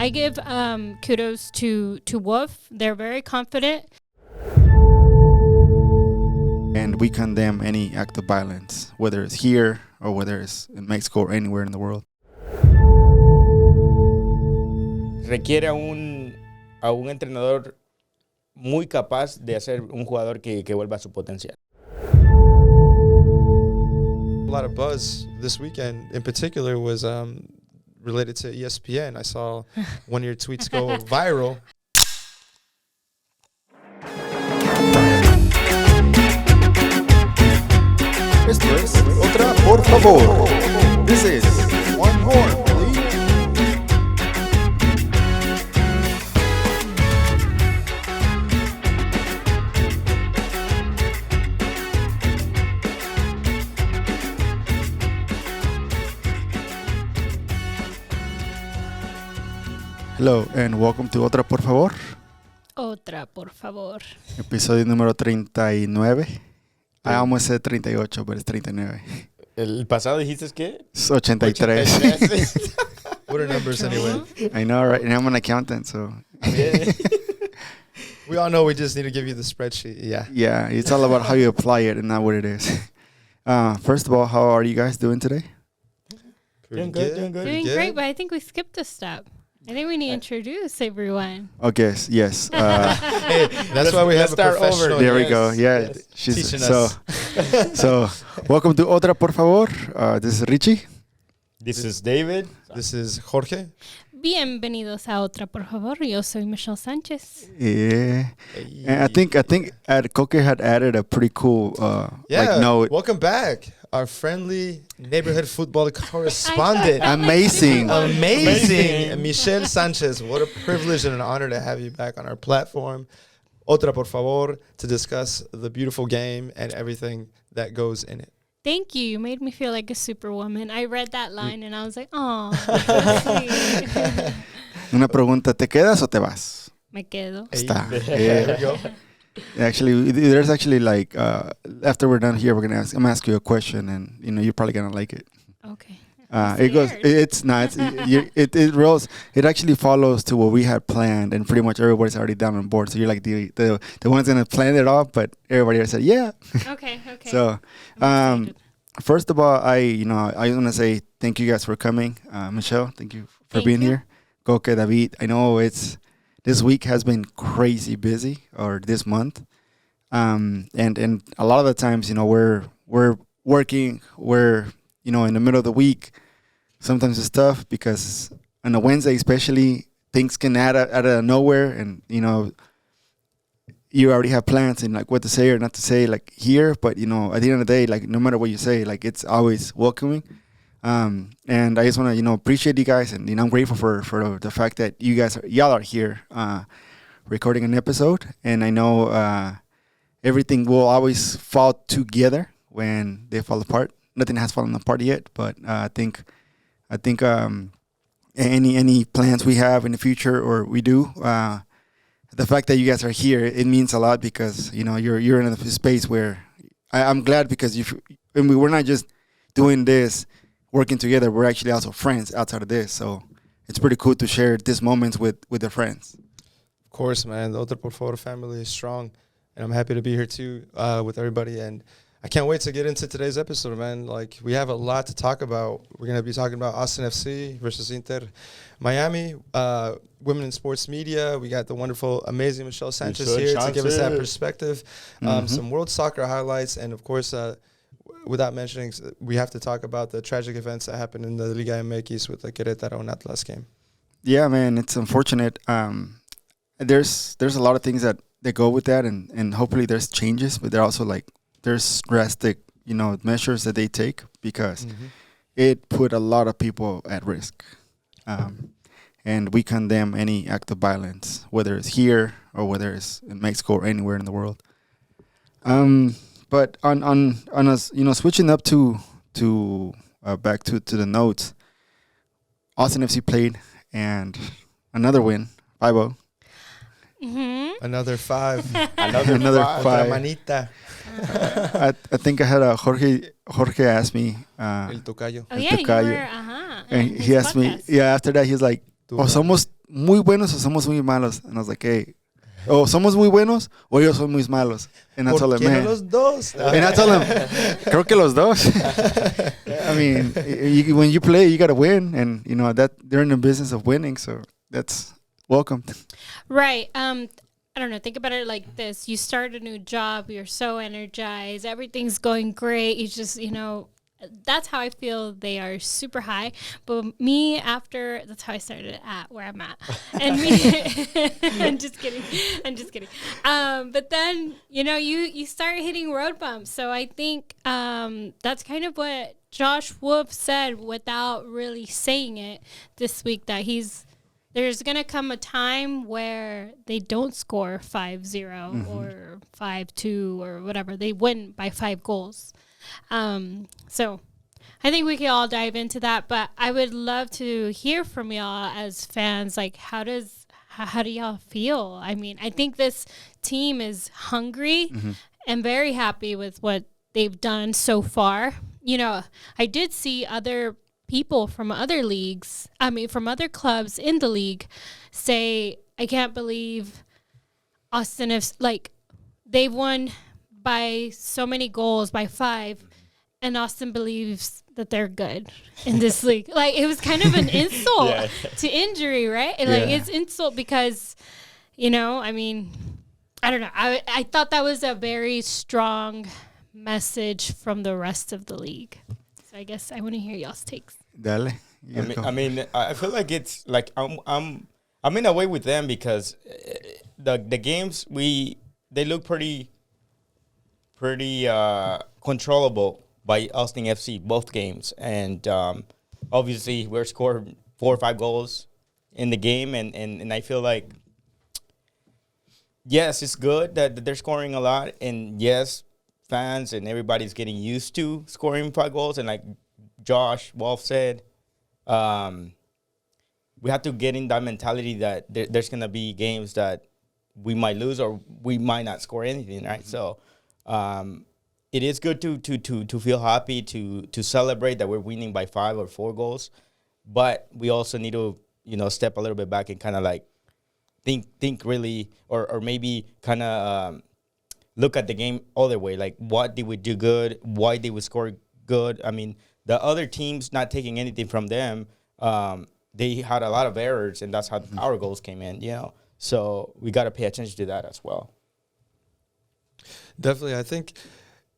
I give kudos to Wolf. They're very confident. And we condemn any act of violence, whether it's here or whether it's in Mexico or anywhere in the world. Requiere a un entrenador muy capaz de hacer un jugador que vuelva a su potencial. A lot of buzz this weekend in particular was related to ESPN. I saw one of your tweets go viral. Esto es Otra, por favor. This is one more, please. Hello and welcome to Otra, por favor. Otra, por favor. Episodio número 39. I almost said 38, but it's 39. ¿El pasado dijiste qué? It's 83. What are numbers anyway? I know, right? And I'm an accountant, so. We all know we just need to give you the spreadsheet. Yeah. Yeah, it's all about how you apply it and not what it is. First of all, how are you guys doing today? Doing good. Doing great, but I think we skipped a step. I think we need to introduce everyone. Okay, yes. Hey, that's why we have a professional. There we go. Yeah, she's teaching us. So, welcome to Otra, por favor. This is Richie. This is David. This is Jorge. Bienvenidos a Otra, por favor. Yo soy Michelle Sanchez. Yeah. And I think Coque had added a pretty cool note. Welcome back. Our friendly neighborhood football correspondent. Amazing. Michelle Sanchez. What a privilege and an honor to have you back on our platform. Otra, por favor, to discuss the beautiful game and everything that goes in it. Thank you. You made me feel like a superwoman. I read that line and I was like, oh. Una pregunta, ¿te quedas o te vas? Me quedo. Está. There we go. Actually, there's actually like after we're done here, I'm gonna ask you a question, and you're probably gonna like it. Okay. It goes. It's not. It rolls. It actually follows to what we had planned, and pretty much everybody's already down on board. So you're like the ones gonna plan it off, but everybody else said yeah. Okay. So, first of all, I want to say thank you guys for coming. Michelle, thank you for being here. Coque, David, I know this week has been crazy busy, or this month, and a lot of the times, we're working, we're in the middle of the week. Sometimes it's tough because on a Wednesday, especially, things can add out of nowhere, and you already have plans and like what to say or not to say like here. But at the end of the day, like no matter what you say, like it's always welcoming. And I just want to, appreciate you guys, and I'm grateful for the fact that y'all are here, recording an episode. And I know everything will always fall together when they fall apart. Nothing has fallen apart yet, but I think any plans we have in the future or we do, the fact that you guys are here, it means a lot because you're in a space where I'm glad because we're not just doing this, working together, we're actually also friends outside of this. So it's pretty cool to share these moments with the friends. Of course, man. The Otra, por favor family is strong. And I'm happy to be here too with everybody. And I can't wait to get into today's episode, man. Like, we have a lot to talk about. We're going to be talking about Austin FC versus Inter Miami, women in sports media. We got the wonderful, amazing Michelle Sanchez here to give us that perspective. Some world soccer highlights. And, of course, without mentioning, we have to talk about the tragic events that happened in the Liga MX with the Querétaro and Atlas game. Yeah, man, it's unfortunate. There's a lot of things that go with that, and hopefully there's changes, but they're also like there's drastic, measures that they take because it put a lot of people at risk. And we condemn any act of violence, whether it's here or whether it's in Mexico or anywhere in the world. But on us, switching up to back to the notes, Austin FC played and another win, 5-0. Another 5. Another 5. Manita. I think I had a Jorge asked me. El tocayo. Oh, yeah, tocayo. you were, and he asked me, after that, he was like, somos muy buenos o somos muy malos? And I was like, hey, o somos muy buenos o ellos son muy malos. And I told him, man. Los dos? And I told him, creo que los dos. I mean, when you play, you got to win. And, you know, that they're in the business of winning. So that's welcome. Right. I don't know. Think about it like this. You start a new job. You're so energized. Everything's going great. You just, you know, that's how I feel. They are super high. But me, after, that's how I started at where I'm at. And me, I'm just kidding. But then, you know, you start hitting road bumps. So I think that's kind of what Josh Wolf said without really saying it this week, that there's going to come a time where they don't score 5-0 or 5-2 or whatever. They win by 5 goals. So I think we can all dive into that, but I would love to hear from y'all as fans. Like, how do y'all feel? I mean, I think this team is hungry and very happy with what they've done so far. You know, I did see other people from other leagues, from other clubs in the league say, I can't believe Austin is like, they've won by so many goals, by 5, and Austin believes that they're good in this league. Like, it was kind of an insult to injury, right? Like, it's insult because, you know, I mean, I don't know. I thought that was a very strong message from the rest of the league. So I guess I want to hear y'all's takes. Dale. I mean, I feel like it's like I'm in a way with them because the games they look pretty controllable by Austin FC, both games. And obviously we're scoring 4 or 5 goals in the game. And I feel like, yes, it's good that they're scoring a lot. And yes, fans and everybody's getting used to scoring 5 goals. And like Josh Wolf said, we have to get in that mentality that there's going to be games that we might lose or we might not score anything, right? So it is good to feel happy, to celebrate that we're winning by 5 or 4 goals, but we also need to, you know, step a little bit back and kind of like think really, or maybe kind of look at the game other way. Like, what did we do good? Why did we score good? I mean, the other teams, not taking anything from them, they had a lot of errors, and that's how our goals came in, you know. So we got to pay attention to that as well. Definitely. I think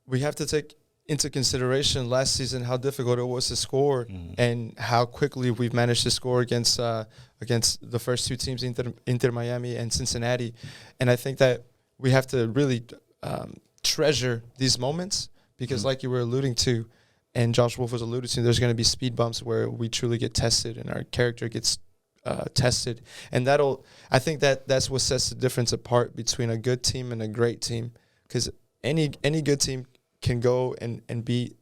we have to take into consideration last season how difficult it was to score and how quickly we've managed to score against the first 2 teams, Inter Miami and Cincinnati. And I think that we have to really treasure these moments because like you were alluding to, and Josh Wolf was alluding to, there's going to be speed bumps where we truly get tested and our character gets tested. And I think that's what sets the difference apart between a good team and a great team, because any good team can go and beat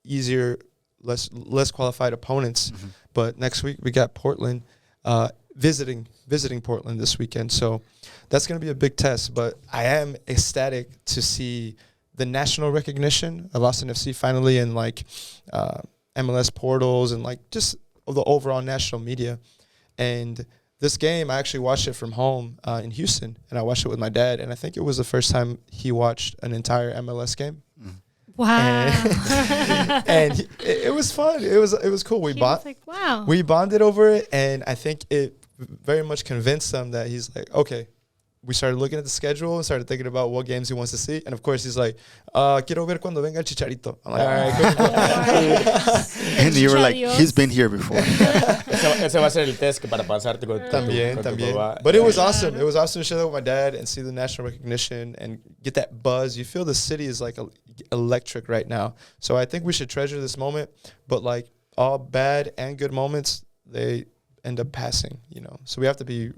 easier, less qualified opponents. But next week we got Portland, visiting Portland this weekend. So that's going to be a big test. But I am ecstatic to see the national recognition of Austin FC finally in like MLS portals and like just the overall national media. And this game, I actually watched it from home in Houston, and I watched it with my dad. And I think it was the first time he watched an entire MLS game. Wow! And it was fun. It was cool. He was like, wow. We bonded over it, and I think it very much convinced him that he's like, okay. We started looking at the schedule and started thinking about what games he wants to see. And, of course, he's like, quiero ver cuando venga el Chicharito. I'm like, all right, cool. And you were like, he's been here before. Ese va a ser el test para pasarte con También. But it was awesome. It was awesome to share that with my dad and see the national recognition and get that buzz. You feel the city is, like, electric right now. So I think we should treasure this moment. But, like, all bad and good moments, they end up passing, you know. So we have to be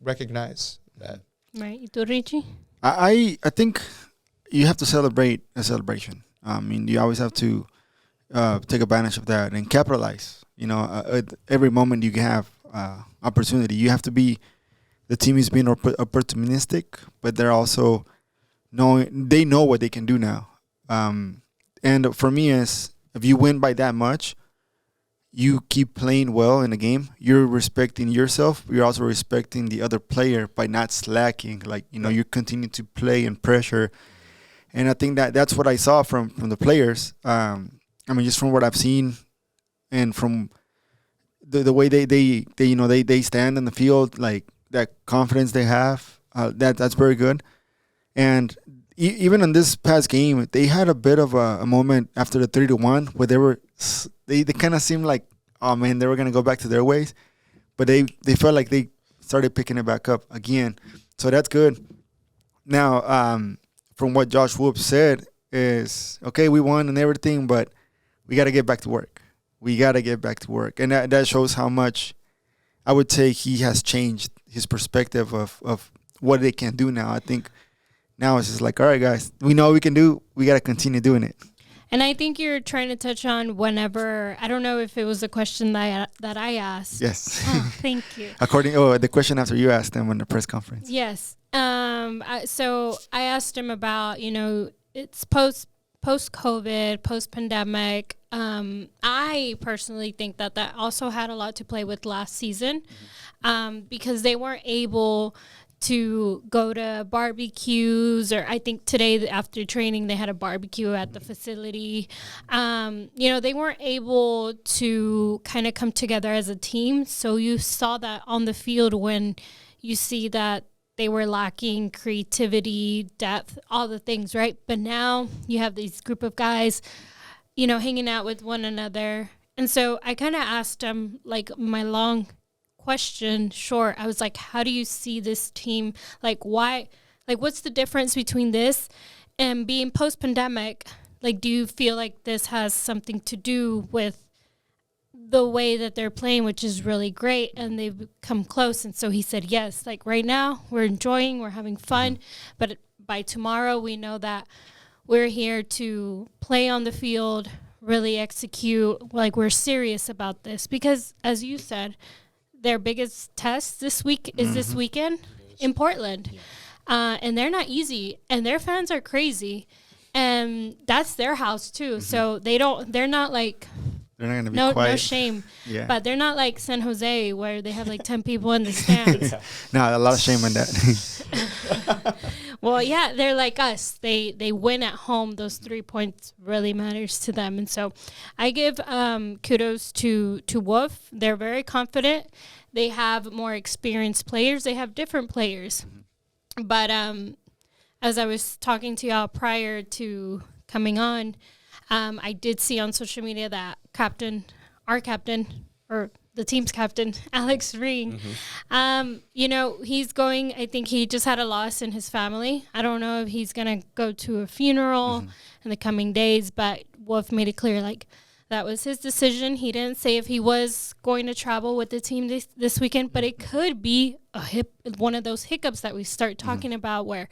recognize that. Right. ¿Y tú, Richie? I think you have to celebrate a celebration. I mean, you always have to take advantage of that and capitalize. You know, at every moment you have opportunity. You have to be, the team is being opportunistic, but they're also they know what they can do now. And for me, is if you win by that much, you keep playing well in a game, you're respecting yourself. You're also respecting the other player by not slacking. Like, you continue to play and pressure. And I think that's what I saw from the players. Just from what I've seen and from the way they stand in the field, like that confidence they have, that's very good. And even in this past game, they had a bit of a moment after the 3-1 where they kind of seemed like, oh man, they were gonna go back to their ways, but they felt like they started picking it back up again. So that's good. Now, from what Josh Whoop said is, okay, we won and everything, but we got to get back to work. And that shows how much I would say he has changed his perspective of what they can do now. I think now it's just like, all right, guys, we know what we can do. We got to continue doing it. And I think you're trying to touch on whenever, I don't know if it was a question that I asked. Yes. Oh, thank you. The question after you asked them in the press conference. Yes. So I asked him about, it's post-COVID, post-pandemic. I personally think that also had a lot to play with last season, because they weren't able to go to barbecues, or I think today after training they had a barbecue at the facility. They weren't able to kind of come together as a team. So you saw that on the field when you see that they were lacking creativity, depth, all the things, right? But now you have these group of guys, hanging out with one another. And so I kind of asked them, like, my long question short. I was like, how do you see this team? Like, why? Like, what's the difference between this and being post-pandemic? Like, do you feel like this has something to do with the way that they're playing, which is really great, and they've come close? And so he said, yes, like right now we're enjoying, we're having fun, but by tomorrow we know that we're here to play on the field, really execute, like we're serious about this. Because as you said, their biggest test this week is this weekend in Portland. Yeah. And they're not easy, and their fans are crazy, and that's their house too. So they're not like, they're not going to be quiet. No shame. Yeah. But they're not like San Jose where they have like 10 people in the stands. No, a lot of shame in that. Well, yeah, they're like us. They win at home. Those 3 points really matters to them. And so I give kudos to Wolf. They're very confident. They have more experienced players. They have different players. But as I was talking to y'all prior to coming on, I did see on social media that our captain, or the team's captain, Alex Ring, he's going, I think he just had a loss in his family. I don't know if he's going to go to a funeral in the coming days, but Wolf made it clear, like, that was his decision. He didn't say if he was going to travel with the team this weekend, but it could be one of those hiccups that we start talking about where,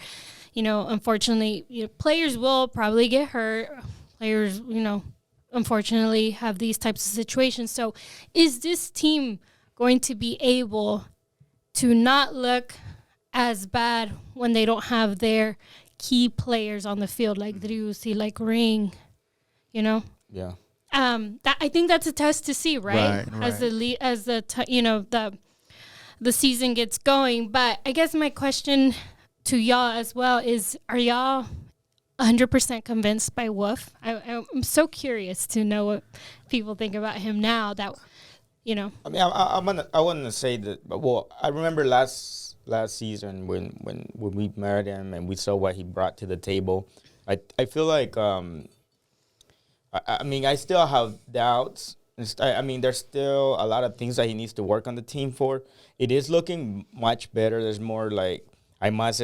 unfortunately, players will probably get hurt. Players, unfortunately have these types of situations. So is this team going to be able to not look as bad when they don't have their key players on the field, like Driussi, like Ring, Yeah. I think that's a test to see, right? As the season gets going. But I guess my question to y'all as well is, are y'all 100% convinced by Wolf? I'm so curious to know what people think about him now that, I mean, I want to say that, well, I remember last season when we met him and we saw what he brought to the table. I feel like, I still have doubts. There's still a lot of things that he needs to work on the team for. It is looking much better. There's more like, hay más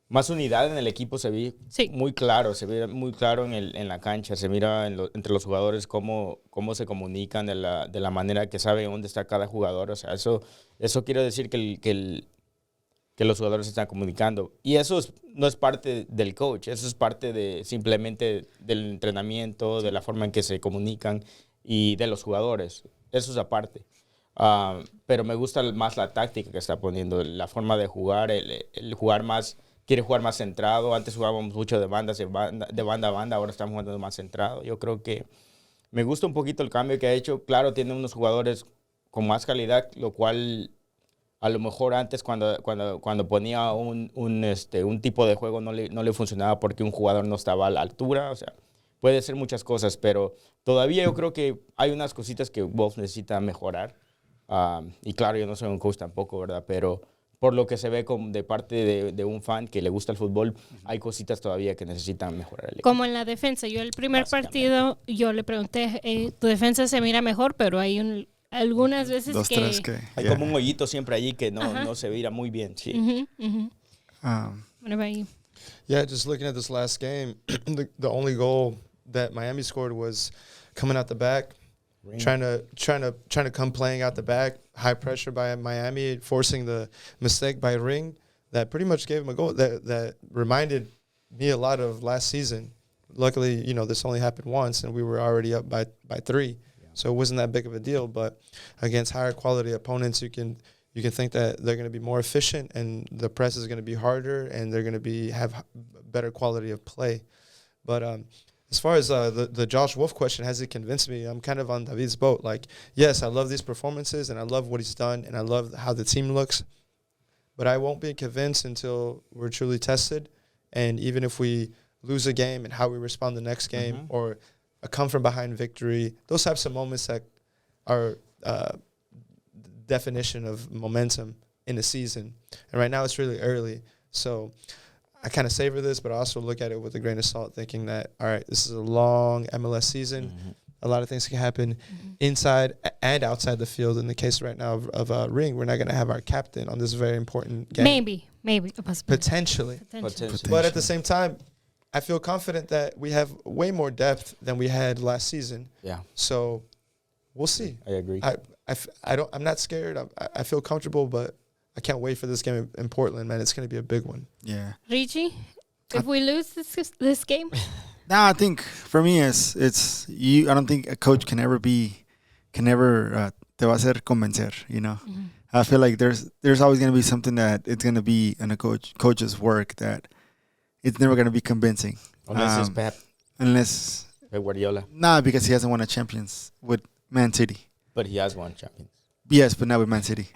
más unidad en el equipo, se ve muy claro, en la cancha, se mira entre los jugadores cómo se comunican de la manera que saben dónde está cada jugador. O sea, eso quiere decir que los jugadores se están comunicando. Y eso no es parte del coach, eso es parte de simplemente del entrenamiento, de la forma en que se comunican y de los jugadores. Eso es aparte. Pero me gusta más la táctica que está poniendo, la forma de jugar, el jugar más. Quiere jugar más centrado. Antes jugábamos mucho de banda a banda. Ahora estamos jugando más centrado. Yo creo que Me gusta un poquito el cambio que ha hecho. Claro, tiene unos jugadores con más calidad, lo cual a lo mejor antes cuando ponía un tipo de juego no le funcionaba porque un jugador no estaba a la altura. O sea, puede ser muchas cosas, pero todavía yo creo que hay unas cositas que Wolf necesita mejorar. Y claro, yo no soy un coach tampoco, ¿verdad? Pero por lo que se ve de parte de un fan que le gusta el fútbol, hay cositas todavía que necesitan mejorar el equipo. Como en la defensa. Yo el primer partido, yo le pregunté, tu defensa se mira mejor, pero hay algunas veces Dos, que... tres que Hay como un hoyito siempre allí que no se mira muy bien, sí. What about you? Yeah, just looking at this last game, the only goal that Miami scored was coming out the back, trying to come playing out the back, high pressure by Miami, forcing the mistake by Ring that pretty much gave him a goal that reminded me a lot of last season. Luckily, this only happened once and we were already up by 3. So it wasn't that big of a deal, but against higher quality opponents, you can think that they're going to be more efficient and the press is going to be harder and they're going to have better quality of play. But as far as the Josh Wolf question, has it convinced me? I'm kind of on David's boat. Like, yes, I love these performances and I love what he's done and I love how the team looks, but I won't be convinced until we're truly tested. And even if we lose a game and how we respond the next game or a come from behind victory, those types of moments that are definition of momentum in a season. And right now it's really early. So I kind of savor this, but I also look at it with a grain of salt, thinking that, all right, this is a long MLS season. A lot of things can happen inside and outside the field. In the case right now of Ring, we're not going to have our captain on this very important game. Maybe. Potentially. But at the same time, I feel confident that we have way more depth than we had last season. Yeah. So we'll see. I agree. I'm not scared. I feel comfortable, but I can't wait for this game in Portland, man. It's going to be a big one. Yeah. Richie, if we lose this game? No, I think for me it's you. I don't think a coach can ever te va a hacer convencer, I feel like there's always going to be something that it's going to be in a coach's work that it's never going to be convincing. Unless it's Pep. Unless Pep Guardiola. Nah, because he hasn't won a Champions with Man City. But he has won Champions. Yes, but not with Man City.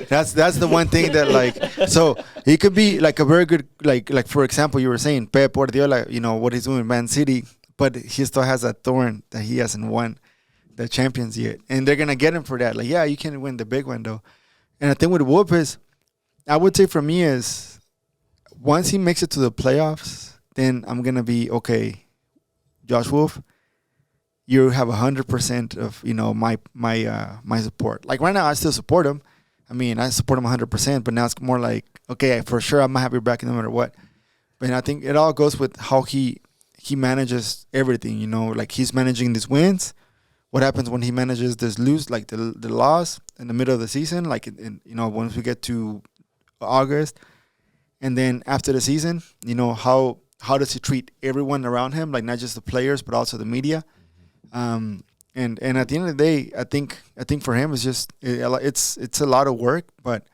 That's the one thing that so he could be like a very good like for example you were saying Pep Guardiola, what he's doing with Man City, but he still has that thorn that he hasn't won the Champions yet, and they're gonna get him for that. Like, yeah, you can win the big one though. And the thing with Wolf is, I would say for me is, once he makes it to the playoffs, then I'm gonna be okay. Josh Wolf, you have 100% of my support. Like right now, I still support him. I mean, I support him 100%, but now it's more like, okay, for sure, I'm gonna have your back no matter what. But I think it all goes with how he manages everything. Like he's managing these wins. What happens when he manages this lose, like the loss in the middle of the season, like once we get to August, and then after the season, how does he treat everyone around him, like not just the players but also the media. And at the end of the day, I think for him it's just it's a lot of work, but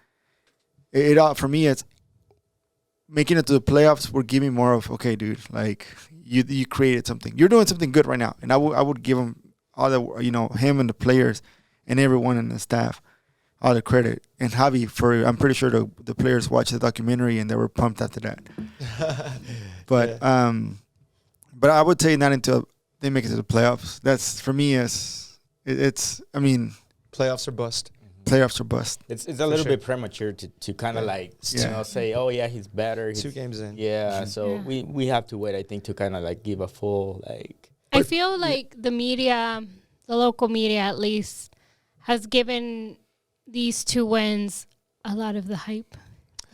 it for me it's making it to the playoffs. We're giving more of, okay, dude, like you created something, you're doing something good right now, and I would give him all the him and the players and everyone in the staff all the credit. And Javi, I'm pretty sure the players watched the documentary and they were pumped after that. But but I would say not until they make it to the playoffs. That's for me it's I mean, playoffs are bust. Playoffs are bust. It's a little bit premature to kind of say, oh yeah, he's better. 2 games in. Yeah, so we have to wait, I think, to kind of like give a full I feel like the media, the local media at least, has given these 2 wins a lot of the hype.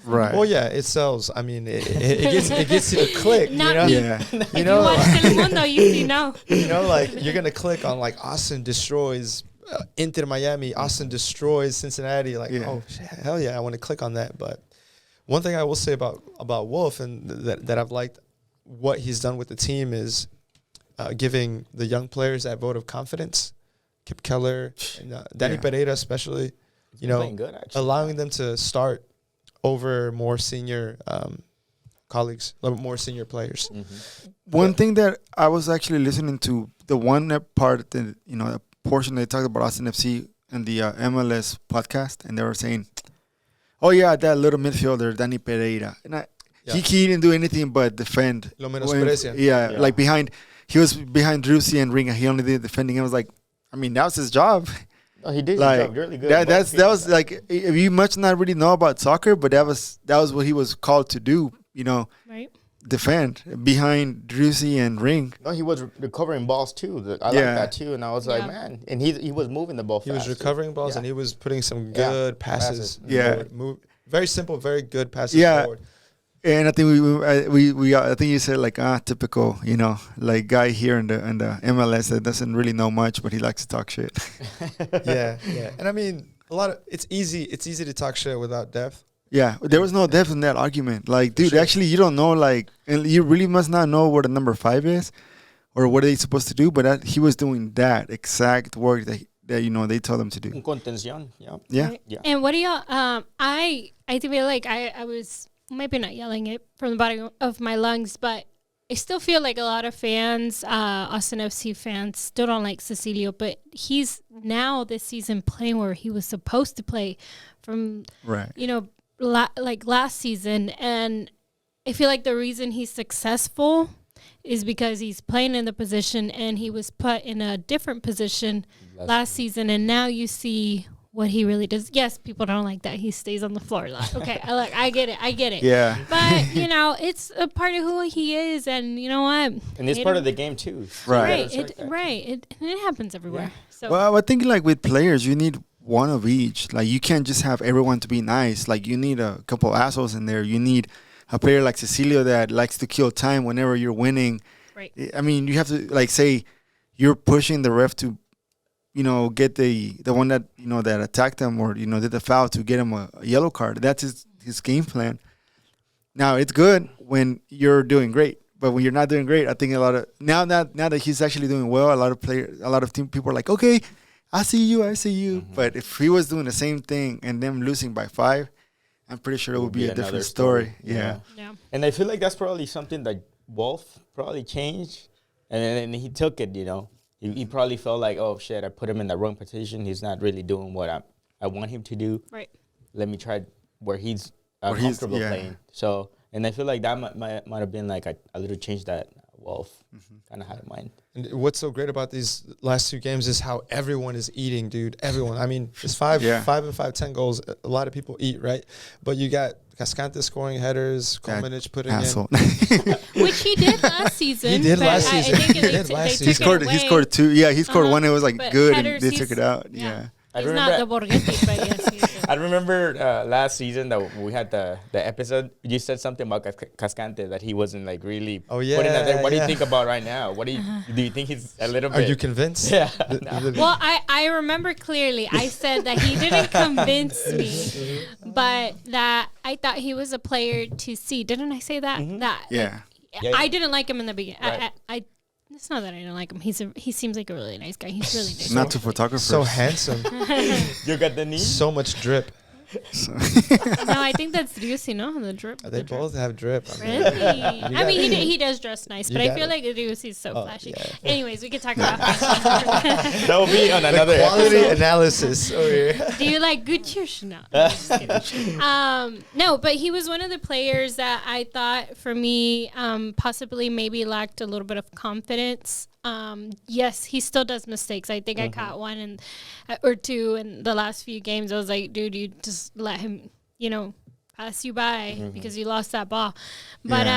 Right. Well, yeah, it sells. I mean, it gets you to click. Not yeah. If you watch Telemundo, you know. Like you're gonna click on like Austin destroys Inter Miami. Austin destroys Cincinnati. Like, oh hell yeah, I want to click on that. But one thing I will say about Wolf and that I've liked what he's done with the team is giving the young players that vote of confidence. Kip Keller and Danny Pereira especially. Playing good, allowing them to start over more senior colleagues, more senior players. One thing that I was actually listening to the one part that the portion they talked about Austin FC and the MLS podcast, and they were saying, "Oh yeah, that little midfielder Danny Pereira," and he didn't do anything but defend. Lo menosprecian. Yeah, like he was behind Drusy and Ringa. He only did defending. I was like, I mean, that was his job. Oh, he did like, his job really good. That was like, you must not really know about soccer, but that was what he was called to do. Right. Defend behind Drusy and Ring. No, he was recovering balls too. I like that too, and I was like, man, and he was moving the ball. He was recovering balls, and he was putting some good passes. Yeah, very simple, very good passes forward. And I think we I think you said like typical, like guy here in the MLS that doesn't really know much, but he likes to talk shit. yeah. And I mean, it's easy to talk shit without depth. Yeah, there was no depth in that argument. Like, dude, actually, you don't know, like, and you really must not know what a number 5 is or what are they supposed to do, but he was doing that exact work that they told him to do. Contención, yeah. Right. Yeah. And what do y'all, I feel like I was maybe not yelling it from the bottom of my lungs, but I still feel like a lot of fans, Austin FC fans, still don't like Cecilio, but he's now this season playing where he was supposed to play from, right. Like last season, and I feel like the reason he's successful is because he's playing in the position, and he was put in a different position last season, and now you see what he really does. Yes, people don't like that he stays on the floor a lot. Okay, I get it. Yeah, but it's a part of who he is, and you know what? And it's part of the game too. Right. It happens everywhere. Yeah. So. Well, I think like with players, you need one of each. Like, you can't just have everyone to be nice. Like, you need a couple assholes in there. You need a player like Cecilio that likes to kill time whenever you're winning. Right. I mean, you have to, like, say you're pushing the ref to, get the one that, that attacked him or, did the foul to get him a yellow card. That's his game plan. Now, it's good when you're doing great. But when you're not doing great, I think a lot of, now that he's actually doing well, a lot of team people are like, okay, I see you. Mm-hmm. But if he was doing the same thing and them losing by 5, I'm pretty sure it would be a different story. Yeah. And I feel like that's probably something that Wolf probably changed. And then he took it, He probably felt like, oh, shit, I put him in the wrong position. He's not really doing what I want him to do. Right. Let me try where he's comfortable playing. So, and I feel like that might have been like a little change that Wolf kind of had in mind. And what's so great about these last 2 games is how everyone is eating, dude. Everyone. I mean, it's 5 and 5, 10 goals. A lot of people eat, right? But you got Cascante scoring headers, Komenich putting in. Which he did last season. He did last season. I think he scored 2. Yeah, he scored one. It was like good, and they took it out. Yeah. He's not the Borghetti, but yes, he is. I remember last season that we had the episode. You said something about Cascante that he wasn't like really putting that there. What do you think about right now? What do you think he's a little bit? Are you convinced? Yeah. No. Well, I remember clearly. I said that he didn't convince me, but that I thought he was a player to see. Didn't I say that? Mm-hmm. Yeah. I didn't like him in the beginning. Right. It's not that I don't like him. He seems like a really nice guy. He's really nice. Not to photographers. So handsome. You got the knee? So much drip. No, I think that's Ryusi, no? The drip. They both have drip. Really? I mean, he does dress nice, but I feel like Ryusi's so flashy. Yeah. Anyways, we can talk about that. That will be on another quality analysis over here. Do you like Gucci or Chanel? No, but he was one of the players that I thought, for me, possibly maybe lacked a little bit of confidence. Yes, he still does mistakes. I think I caught one or 2 in the last few games. I was like, dude, you just let him, pass you by because you lost that ball. But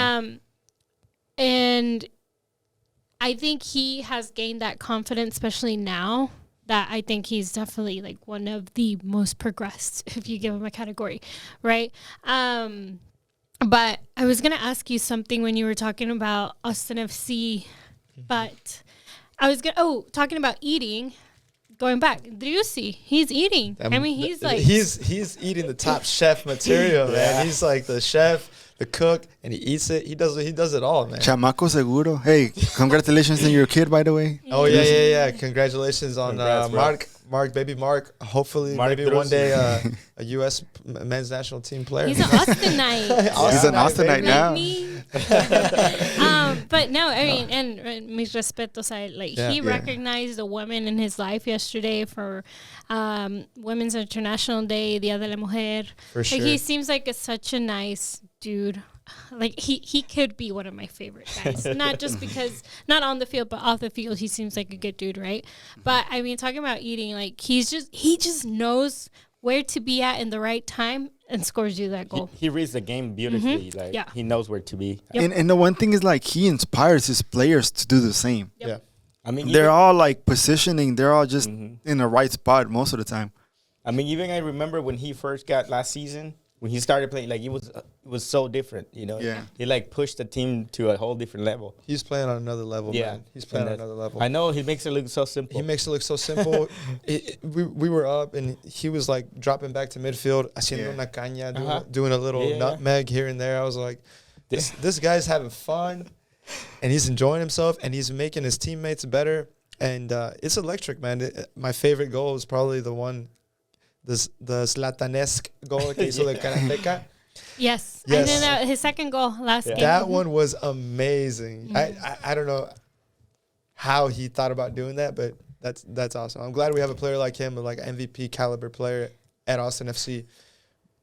and I think he has gained that confidence, especially now that I think he's definitely like one of the most progressed, if you give him a category, right? But I was gonna ask you something when you were talking about Austin FC. But I was talking about eating. Going back, Driussi, he's eating. I mean, he's like he's eating the top chef material, man. He's like the chef, the cook, and he eats it. He does it all, man. Chamaco seguro. Hey, congratulations on your kid, by the way. Oh yeah. Congratulations on Baby Mark. Hopefully, Mark maybe one Drusi. day a U.S. men's national team player. He's an Austinite. He's an Austinite baby. now. Like me. But no, I mean, and mis respetos, Yeah. he Yeah. recognized the women in his life yesterday for Women's International Day, Dia de la Mujer. For sure. Like, he seems like such a nice dude. Like, he could be one of my favorite guys. Not just because, not on the field, but off the field, he seems like a good dude, right? But I mean, talking about eating, like, he just knows where to be at in the right time and scores you that goal. He reads the game beautifully. Like Yeah. he knows where to be. Yep. And the one thing is like he inspires his players to do the same. Yep. Yeah. I mean, They're all like positioning. They're all just Mhm. in the right spot most of the time. I mean, even I remember when he first got last season, when he started playing, like it was so different, you know. Yeah. He like pushed the team to a whole different level. He's playing on another level, Yeah. man. He's playing on And another level. I know he makes it look so simple. He makes it look so simple. We were up, and he was like dropping back to midfield, haciendo Yeah. una caña, Uh-huh. doing a little Yeah, yeah. nutmeg here and there. I was like, this guy's having fun, and he's enjoying himself, and he's making his teammates better. And it's electric, man. My favorite goal is probably the one, the Zlatanesque goal que hizo de Karateka. Yes. Yes. And then his second goal last game. That one was amazing. I don't know how he thought about doing that, but that's awesome. I'm glad we have a player like him, like an MVP caliber player at Austin FC.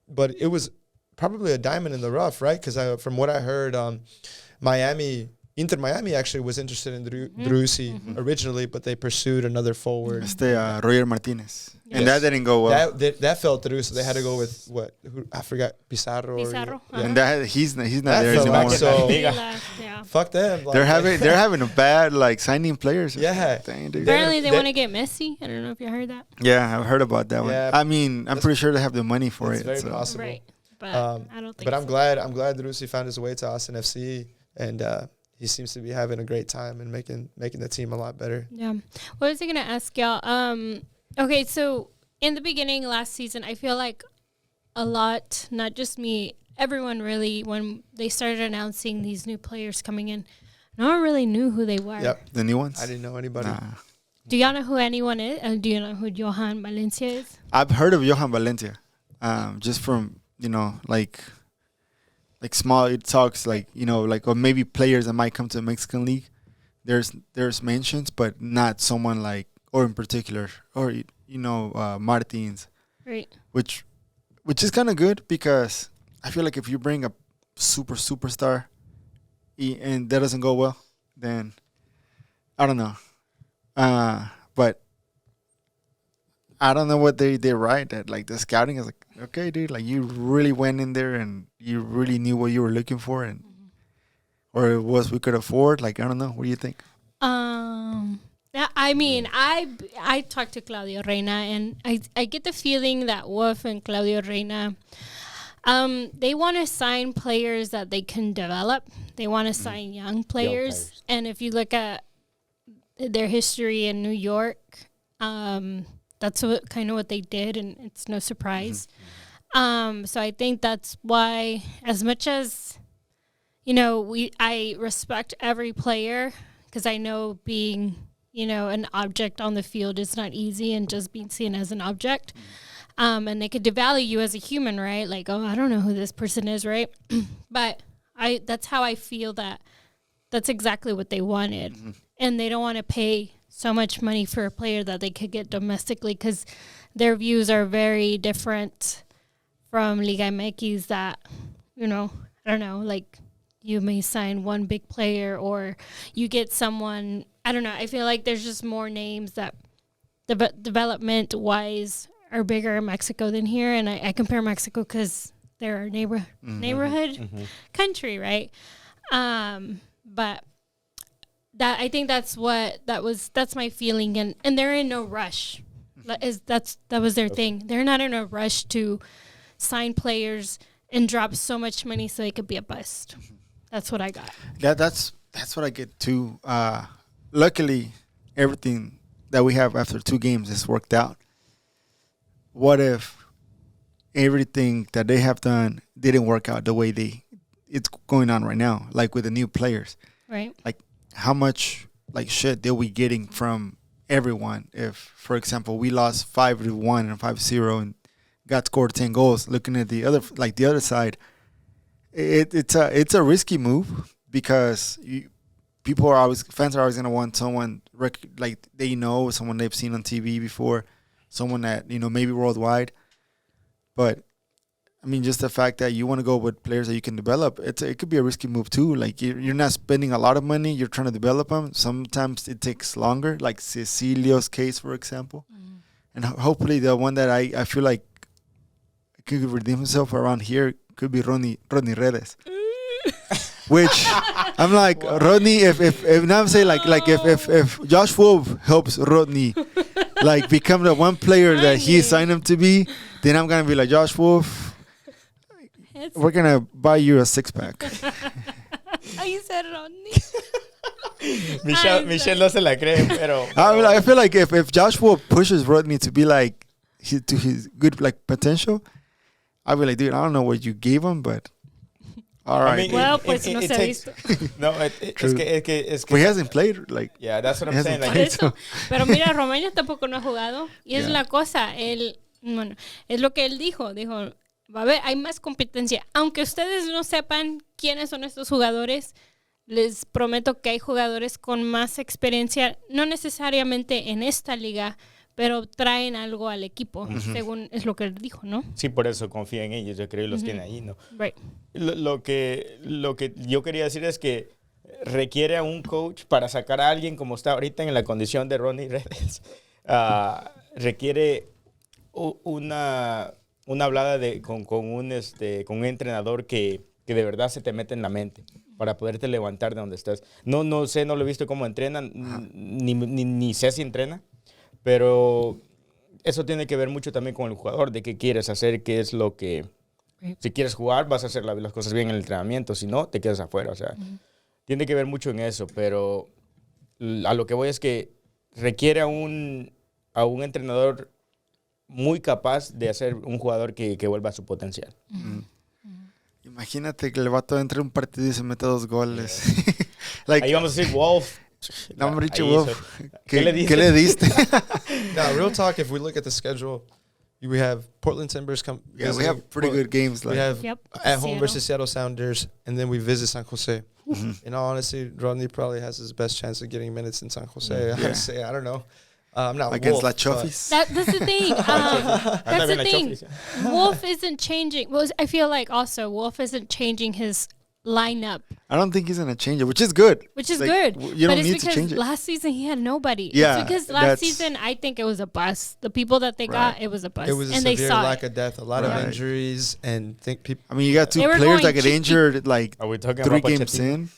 But it was probably a diamond in the rough, right? Because from what I heard, Inter Miami actually was interested in Drusi originally, but they pursued another forward. Roger Martinez. Yes. And that didn't go well. That fell through, so they had to go with I forgot, Pizarro. Pizarro, Yeah. And that he's not That there felt anymore. like so- He left, yeah. Fuck them. Like, They're having a bad like signing players. Yeah. Dang, dude. Apparently, they they- want to get Messi. I don't know if you heard that. Yeah, I've heard about that one. Yeah. I mean, I'm pretty sure they have the money for It's it. very so. possible. Right. But I don't think But so. I'm glad Drusi found his way to Austin FC, and he seems to be having a great time and making the team a lot better. Yeah. What was I gonna ask y'all? Okay, so in the beginning last season, I feel like a lot, not just me, everyone really, when they started announcing these new players coming in, no one really knew who they were. Yep. The new ones? I didn't know anybody. Nah. Do y'all know who anyone is? Do you know who Johan Valencia is? I've heard of Johan Valencia, just from like small talks, like or maybe players that might come to the Mexican League. There's mentions, but not someone like or in particular or Martins, Right. which is kind of good because I feel like if you bring a superstar and that doesn't go well, then I don't know. But I don't know what they write that like the scouting is like, okay, dude, like you really went in there and you really knew what you were looking for and or it was we could afford. Like I don't know. What do you think? Yeah, I mean, I talked to Claudio Reina, and I get the feeling that Wolf and Claudio Reina, they want to sign players that they can develop. They want to sign young players. And if you look at their history in New York, that's what they did, and it's no surprise. So I think that's why, as much as I respect every player, because I know being an object on the field is not easy, and just being seen as an object. And they could devalue you as a human, right? Like, oh, I don't know who this person is, right? But that's how I feel that's exactly what they wanted. And they don't want to pay so much money for a player that they could get domestically because their views are very different from Liga MX that, I don't know, like you may sign one big player or you get someone, I don't know. I feel like there's just more names that development-wise are bigger in Mexico than here. And I compare Mexico because they're a neighborhood country, right? But that I think that's my feeling, and they're in no rush. That was their thing. They're not in a rush to sign players and drop so much money so they could be a bust. That's what I got. That's what I get too. Luckily, everything that we have after 2 games has worked out. What if everything that they have done didn't work out the way it's going on right now, like with the new players? Right. Like how much like shit they we getting from everyone. If, for example, we lost 5-1 and 5-0 and got scored 10 goals, looking at the other side, it's a risky move because fans are always gonna want someone like they know, someone they've seen on TV before, someone that maybe worldwide. But I mean, just the fact that you want to go with players that you can develop, it could be a risky move too. Like you're not spending a lot of money, you're trying to develop them. Sometimes it takes longer, like Cecilio's case, for example. And hopefully the one that I feel like could redeem himself around here could be Rodney Redes. Which I'm like, Rodney, if now I'm saying like if Josh Wolf helps Rodney like become the one player that he signed him to be, then I'm gonna be like, Josh Wolf, we're gonna buy you a 6-pack. You said Rodney. Michelle no se la cree, pero I feel like if Josh Wolf pushes Rodney to be like to his good like potential, I'll be like, dude, I don't know what you gave him, but all right. I mean, Well, pues no se ha visto. No, es que But he hasn't played like. Yeah, that's what he I'm saying. hasn't Like, played, so- Pero mira, Romaña tampoco no ha jugado. Y es Yeah. la cosa, bueno, es lo que él dijo. Dijo, va a haber, hay más competencia. Aunque ustedes no sepan quiénes son estos jugadores, les prometo que hay jugadores con más experiencia, no necesariamente en esta liga, pero traen algo al equipo, según es lo que él dijo, ¿no? sí, por eso confía en ellos, yo creo, y los tiene ahí, ¿no? Right. Lo que yo quería decir es que requiere a un coach para sacar a alguien como está ahorita en la condición de Ronnie Redes. Requiere una hablada con un entrenador que de verdad se te mete en la mente para poderte levantar de donde estás. No sé, no lo he visto cómo entrenan, ni sé si entrena, pero eso tiene que ver mucho también con el jugador, de qué quieres hacer, qué es lo que... Si quieres jugar, vas a hacer las cosas bien en el entrenamiento, si no, te quedas afuera. O sea, tiene que ver mucho en eso, pero a lo que voy es que requiere a un entrenador muy capaz de hacer un jugador que vuelva a su potencial. Imagínate que el vato entre un partido y se mete 2 goles. Like, Ahí vamos a decir, Wolf. no, hombre, Ahí Wolf. hizo. ¿Qué le diste? ¿Qué le diste? Now, real talk, if we look at the schedule, we have Portland Timbers come. Yeah, we visiting have pretty good games. We Like, have Yep. at home Seattle. versus Seattle Sounders, and then we visit San Jose. Mm-hmm. In all honesty, Rodney probably has his best chance of getting minutes in San Jose. Yeah. I'd say, I don't know. I'm not against Wolf, La but- Chofis. That's the thing. Anda That's bien the la thing. Chofis. Wolf isn't changing. Well, I feel like also Wolf isn't changing his lineup, I don't think he's gonna change it, which is good. which is Like, good. You but don't it's need to because change it. last season he had nobody. Yeah, It's because last that's- season I think it was a bust. The people that they got, Right. it was a bust. It was a and they severe saw lack it. of depth, a lot Right. of injuries, and think people. I mean, you got 2 They were players that going get cheeky. injured like Are we talking 3 about games Pochettino? in.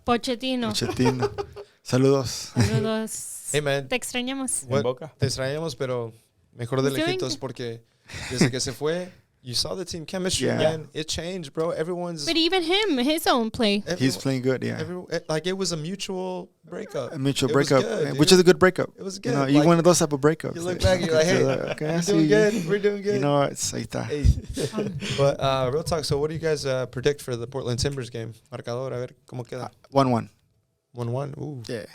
Pochettino. Pochettino. Saludos. Saludos. Hey man, Te extrañamos. En Boca. te extrañamos, pero mejor de He's doing lejitos good. porque desde que se fue, you saw the team chemistry, Yeah. man. It changed, bro. Everyone's But even him, his own play. He's playing good, yeah. like it was a mutual breakup. A mutual It was breakup, good, which dude. is a good breakup. It was You good. know, you Like, one of those type of breakups. You look back, you're like, hey, okay, I we're see doing you. good. We're doing good. You know, it's ahí está. Hey. But real talk. So, what do you guys predict for the Portland Timbers game? Marcador, a ver cómo queda. 1-1. 1-1. Ooh. Yeah,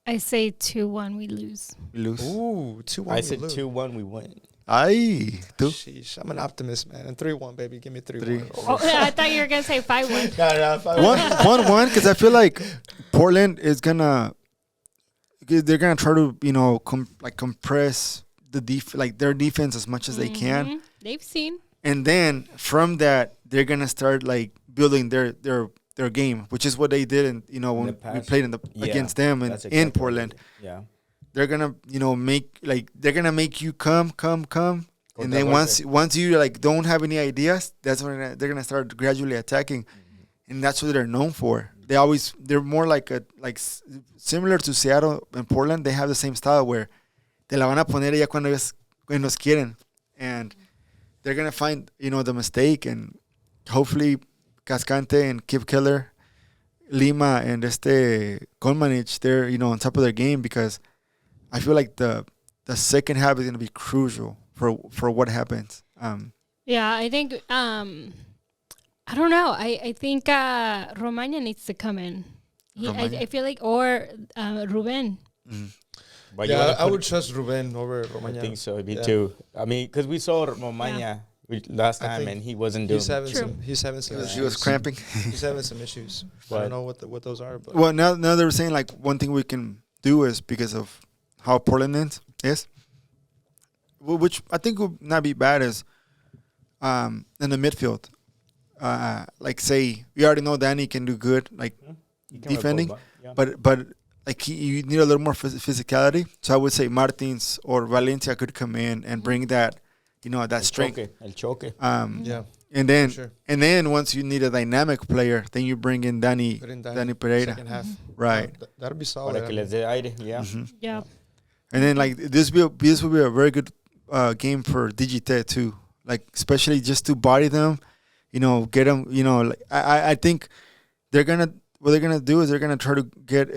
I say 2-1, we lose. we lose. Ooh, 2-1. I we said lose. 2-1, we win. Ay, tú. Sheesh, I'm an optimist, man. And 3-1, baby. Give me 3-1. 3. Oh, I thought you were going to say 5-1. One, because I feel like Portland is gonna, they're gonna try to, compress their defense as much as they can, Mhm. They've seen. and then from that they're gonna start like building their game, which is what they did, when the we past. played Yeah, against them that's in exactly Portland. Yeah. They're gonna they're gonna make you come, and then Contragolpe. once you don't have any ideas, that's when they're gonna start gradually attacking, and that's what they're known for. They're more similar to Seattle and Portland. They have the same style where te la van a poner ya cuando ellos quieren, and they're gonna find the mistake, and hopefully Cascante and Kip Keller, Lima and Kolmanich, they're on top of their game, because I feel like the second half is gonna be crucial for what happens. Yeah, I think, I don't know. I think Romagna needs to come in. Romagna? I feel like, or Ruben. But you Yeah, wanna I put- would trust Ruben over I Romagnoli. think so. Me Yeah. too. I mean, because we saw Romagna last I time think and he wasn't doing. He's having True. some. He's having some. She was issues. cramping. He's having some issues. I But- don't know what those are, but Well, now they were saying like one thing we can do is because of how Portland is, which I think would not be bad is in the midfield. Like say we already know Danny can do good like You can defending, record, yeah. but like you need a little more physicality. So I would say Martins or Valencia could come in and bring that, that strength. El choque. yeah, And then for sure. and then once you need a dynamic player, then you bring in Danny Put in Danny Pereira, second half. right? That'll be solid. Para que les dé aire. Yeah. Mhm. Yeah. And then like this will be a very good game for Digite too. Like especially just to body them, get them. Like I think they're gonna do is they're gonna try to get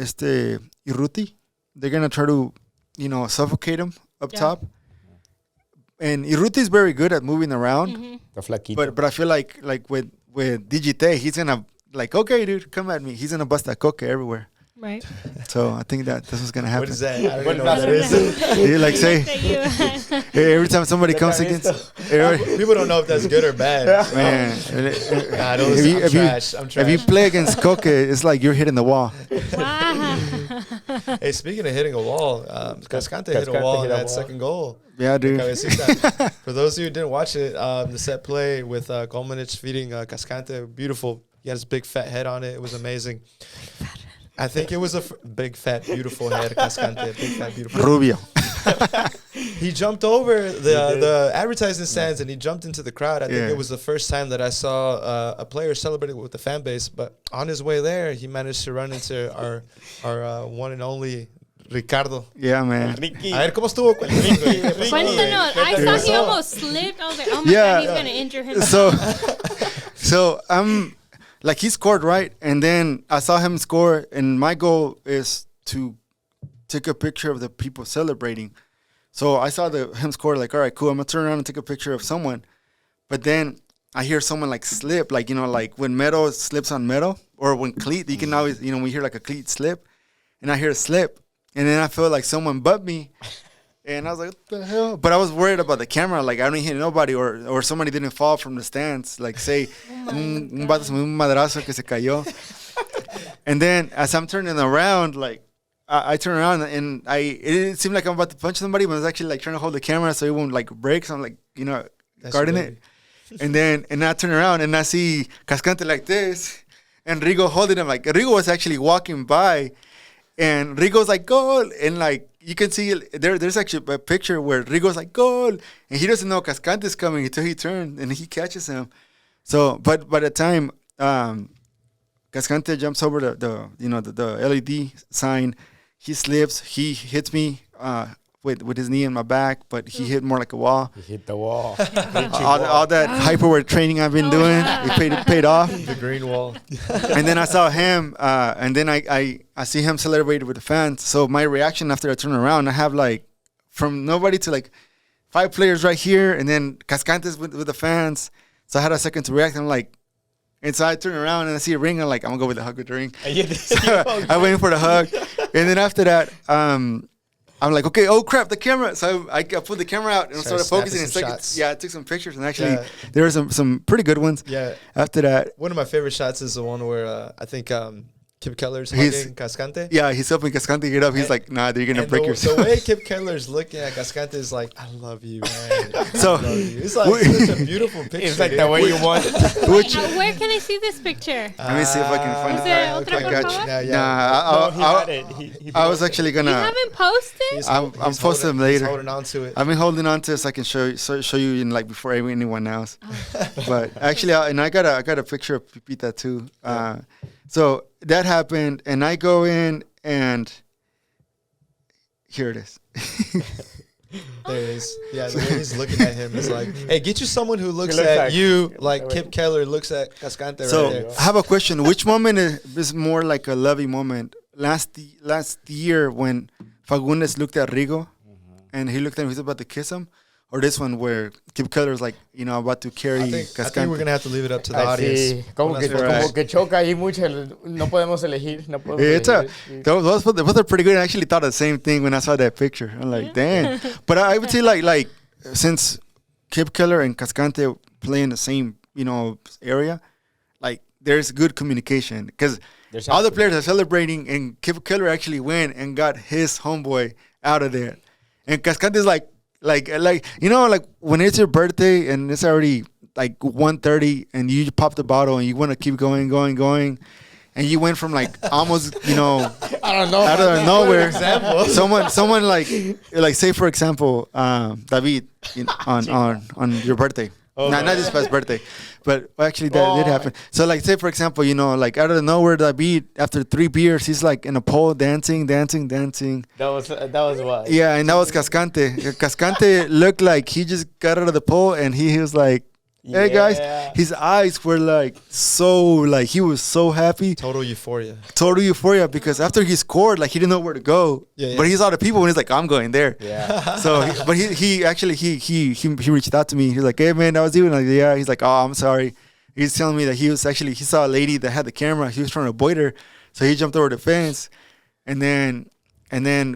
Irruti. They're gonna try to suffocate him up Yeah. top. And Irruti is very good at moving around, Mhm. The flaquito. but I feel like with Digite he's gonna like okay dude come at me. He's gonna bust that coque everywhere. Right. So I think that this is gonna happen. What is that? I don't What even know what is that that? is. He like say That you- every time somebody comes against People don't know if that's good or bad. man. Nah, those, I'm trash. I'm trash. If you play against Coque, it's like you're hitting the wall. Wow. Hey, speaking of hitting a wall, Cascante hit a Cascante wall hit in a that wall. second goal. Yeah, dude. Cabecita. For those of you who didn't watch it, the set play with Golmanich feeding Cascante, beautiful. He had his big fat head on it. It was amazing. I think it was a big fat beautiful head, Cascante. Big fat beautiful. Rubio. He jumped over the advertising stands and he jumped into the crowd. I think Yeah. it was the first time that I saw a player celebrating with the fan base. But on his way there, he managed to run into our one and only Ricardo. Yeah, man. Ricky. A ver cómo estuvo con Ricky. Cuéntanos. I saw he almost slipped. I was like, oh my Yeah. God, he's going to injure him. So I'm like he scored right, and then I saw him score, and my goal is to take a picture of the people celebrating. So I saw him score. Like, all right, cool. I'm gonna turn around and take a picture of someone, but then I hear someone like slip, like like when metal slips on metal, or when cleat, you can always we hear like a cleat slip, and I hear a slip, and then I feel like someone butt me. And I was like, what the hell? But I was worried about the camera. Like, I didn't hit nobody or somebody didn't fall from the stands. Like, say, un vato se me dio un madrazo que se cayó. And then as I'm turning around, like, I turn around and it seemed like I'm about to punch somebody, but I was actually, like, trying to hold the camera so it won't, like, break. So I'm, like, That's guarding really- it. And I turn around and I see Cascante like this and Rigo holding him. Like, Rigo was actually walking by and Rigo's like, goal. And, like, you can see there's actually a picture where Rigo's like, goal. And he doesn't know Cascante's coming until he turns and he catches him. So, but by the time Cascante jumps over the LED sign, he slips, he hits me with his knee in my back, but he hit more like a wall. He hit the wall. All that hyperware training I've been doing, it paid off. The green wall. And then I saw him, and then I see him celebrating with the fans. So my reaction after I turn around, I have like from nobody to like 5 players right here, and then Cascantes with the fans. So I had a second to react. I'm like, and so I turn around and I see a ring. I'm like, I'm gonna go with the hug with the ring. So I waiting for the hug, and then after that, I'm like, okay, oh crap, the camera. So I put the camera out and Started started focusing. And snapping some shots. I took some pictures, and actually Yeah. there were some pretty good ones. Yeah. After that, One of my favorite shots is the one where I think Kip Keller's He's- hugging Cascante. yeah, he's helping Cascante get up. He's like, nah, you're gonna And break the yourself. way Kip Keller's looking at Cascante is like, I love you, man. So- I love you. It's like such a beautiful picture. It's like dude. the way you want it. Which Where can I see this picture? let me see if I can find Is it. there Otra, I por got you. favor? Yeah, yeah. Nah, No, he had it. He I was actually You gonna. haven't posted? He's I'm he's posting them he's later. holding on to it. I've been holding on to this. I can show you in like before anyone else. But actually, I got a picture of Pipita too. So that happened, and I go in and here it is. There it is. Yeah, the way he's looking at him is like, hey, get you someone who looks looks at like- you like Kip Keller looks at Cascante So right there. I have a question. Which moment is more like a lovey moment? Last year when Fagundes looked at Rigo and he looked at him, he was about to kiss him, or this one where Kip Keller's like, you know, about to carry I think Cascante? we're gonna have to leave it up to the Sí, audience. como que, Right. como que choca ahí mucho. No podemos elegir. No podemos It's elegir. those are pretty good. I actually thought the same thing when I saw that picture. I'm like, damn. But I would say like since Kip Keller and Cascante play in the same, you know, area, like there's good communication because There's all the absolutely- players are celebrating, and Kip Keller actually went and got his homeboy out of there, and Cascante's like you know, like when it's your birthday and it's already like 1:30 and you pop the bottle and you want to keep going, and you went from like almost, you know, I don't know. out of nowhere. example. Someone like say for example, David on your birthday. Not this past birthday, but actually that did happen. So like say for example, you know, like out of nowhere, David after 3 beers, he's like in a pole dancing. That was what? Yeah, and that was Cascante. Cascante looked like he just got out of the pole, and he was like, "Hey guys," Yeah. his eyes were like so like he was so happy. Total euphoria. Total euphoria because after he scored, like he didn't know where to go. Yeah. But he saw the people and he's like, I'm going there. Yeah. So, but he actually he reached out to me. He's like, hey man, that was you. And like, yeah. He's like, oh, I'm sorry. He's telling me that he saw a lady that had the camera. He was trying to avoid her, so he jumped over the fence, and then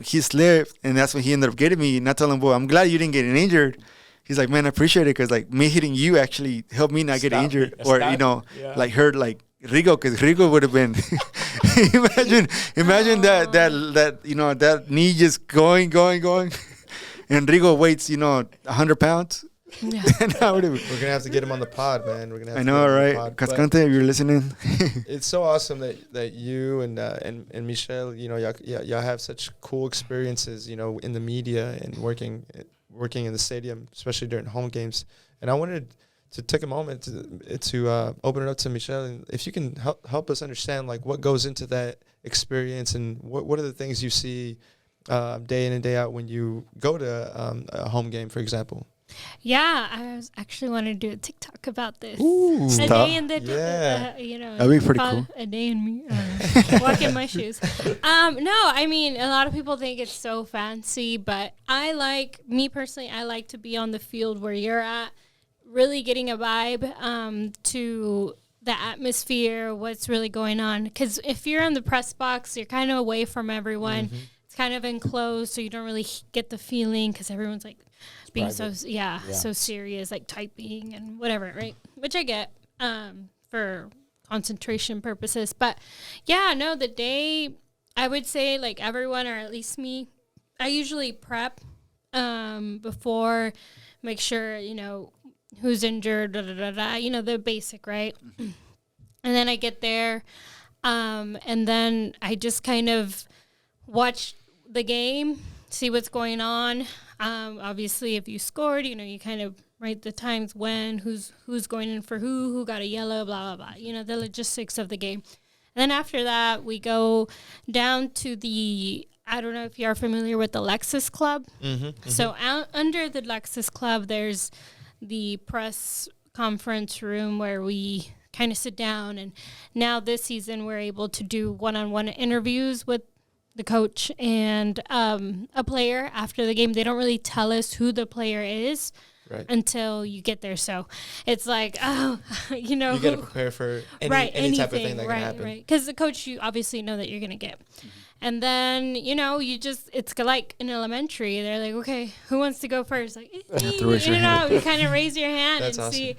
he slipped, and that's when he ended up getting me. And I told him, boy, I'm glad you didn't get injured. He's like, man, I appreciate it because like me hitting you actually helped me not get Stop injured, me. or Stop. you know, Yeah. like hurt like Rigo, because Rigo would have been. imagine that you know that knee just going, and Rigo weighs 100 pounds. Yeah. And I would have. We're gonna have to get him on the pod, man. We're gonna have I to know, get him on the right? pod. But Cascante, if you're listening. it's so awesome that you and Michelle, y'all have such cool experiences, in the media and working in the stadium, especially during home games. And I wanted to take a moment to open it up to Michelle, and if you can help us understand like what goes into that experience and what are the things you see day in and day out when you go to a home game, for example. Yeah, I was actually wanting to do a TikTok about this. Ooh. A Stop. day in the Yeah. That'd be pretty call cool. A day in me, walk in my shoes. No, I mean a lot of people think it's so fancy, but me personally, I like to be on the field where you're at, really getting a vibe to the atmosphere, what's really going on. Because if you're in the press box, you're kind of away from everyone. Mm-hmm. It's kind of enclosed, so you don't really get the feeling because everyone's like being so serious, like typing and whatever, right? Which I get for concentration purposes. But yeah, no, the day, I would say like everyone, or at least me, I usually prep before, make sure, who's injured, the basic, right? And then I get there, and then I just kind of watch the game, see what's going on. Obviously, if you scored, you kind of write the times when, who's going in for who got a yellow, blah, blah, blah. The logistics of the game. And then after that, we go down to I don't know if you are familiar with the Lexus Club. Mm-hmm. So under the Lexus Club, there's the press conference room where we kind of sit down. And now this season, we're able to do one-on-one interviews with the coach and a player after the game. They don't really tell us who the player is until you get there. So it's like, you got to prepare for any type of thing that can happen. Right, because the coach, you obviously know that you're going to get. Mm-hmm. And then, it's like in elementary. They're like, okay, who wants to go first? Like, you kind of raise your hand. That's and awesome. see.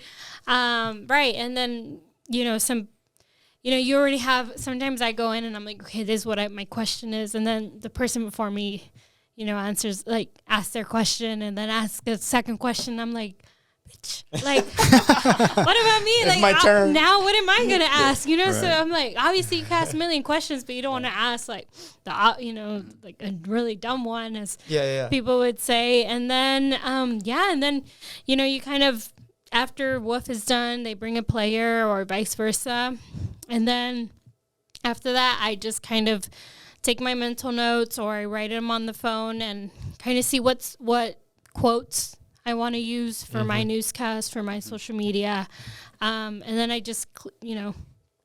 Right, and then, you already have, sometimes I go in and I'm like, okay, this is what my question is. And then the person before me, asks their question and then asks a second question. I'm like, bitch, like, what about me? It's my turn. Now what am I going to ask? Right. So I'm like, obviously you can ask a million questions, but you don't want to ask like like a really dumb one, as people would say. And then, and then, you kind of, after Wolf is done, they bring a player or vice versa. And then after that, I just kind of take my mental notes or I write them on the phone and kind of see what quotes I want to use for my newscast, for my social media. And then I just,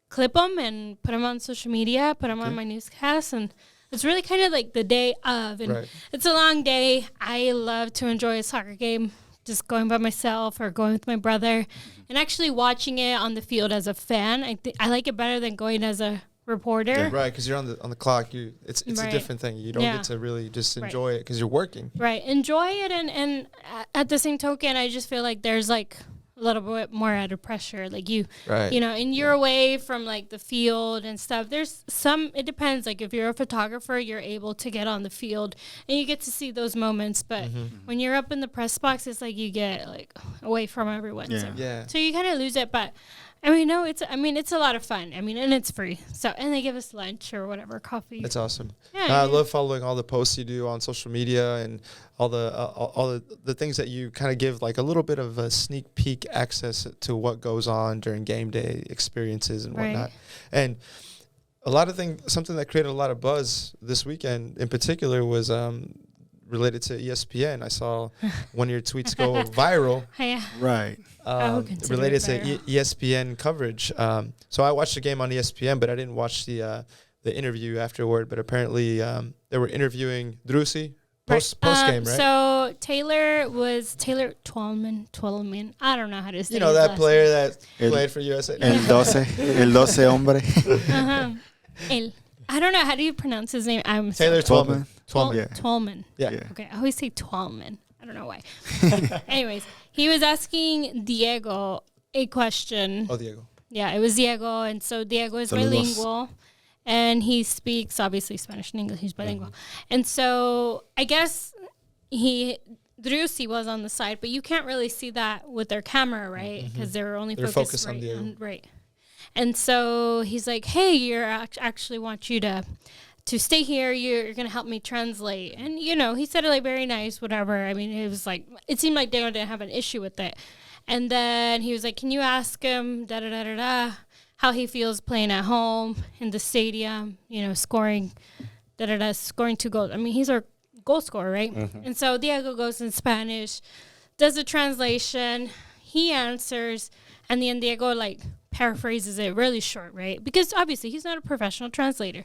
clip them and put them on social media, put them on my newscast. And it's really kind of like the day of. And it's a long day. I love to enjoy a soccer game. just going by myself or going with my brother, and actually watching it on the field as a fan. I like it better than going as a reporter. Right, because you're on the clock. It's a different thing. You don't get to really just enjoy it because you're working. Right, enjoy it, and at the same token, I just feel like there's like a little bit more added pressure. Like you know, and you're away from like the field and stuff. There's some. It depends. Like if you're a photographer, you're able to get on the field and you get to see those moments. But when you're up in the press box, it's like you get like away from everyone. So you kind of lose it, but. I mean, no, it's a lot of fun. I mean, and it's free. So, and they give us lunch or whatever, coffee. That's awesome. Yeah, I love following all the posts you do on social media and all the things that you kind of give like a little bit of a sneak peek access to what goes on during game day experiences and whatnot. And a lot of something that created a lot of buzz this weekend in particular was related to ESPN. I saw one of your tweets go viral. Right. Related to ESPN coverage. So I watched the game on ESPN, but I didn't watch the interview afterward. But apparently they were interviewing Drusi post game, right? So Taylor Twellman. I don't know how to say. You know that player that played for USA. El 12 hombre. I don't know how do you pronounce his name. I'm Taylor Twellman. Twellman. Yeah. Okay, I always say Twellman. I don't know why. Anyways, he was asking Diego a question. Oh, Diego. Yeah, it was Diego, and so Diego is bilingual, and he speaks obviously Spanish and English. He's bilingual, and so I guess Drusi was on the side, but you can't really see that with their camera, right? Because they're only focused on Diego. Right. And so he's like, "Hey, actually want you to stay here. You're gonna help me translate." And you know, he said it like very nice, whatever. I mean, it was like it seemed like they didn't have an issue with it. And then he was like, "Can you ask him how he feels playing at home in the stadium? You know, scoring 2 goals. I mean, he's our goal scorer, right?" And so Diego goes in Spanish, does a translation. He answers, and then Diego like paraphrases it really short, right? Because obviously he's not a professional translator.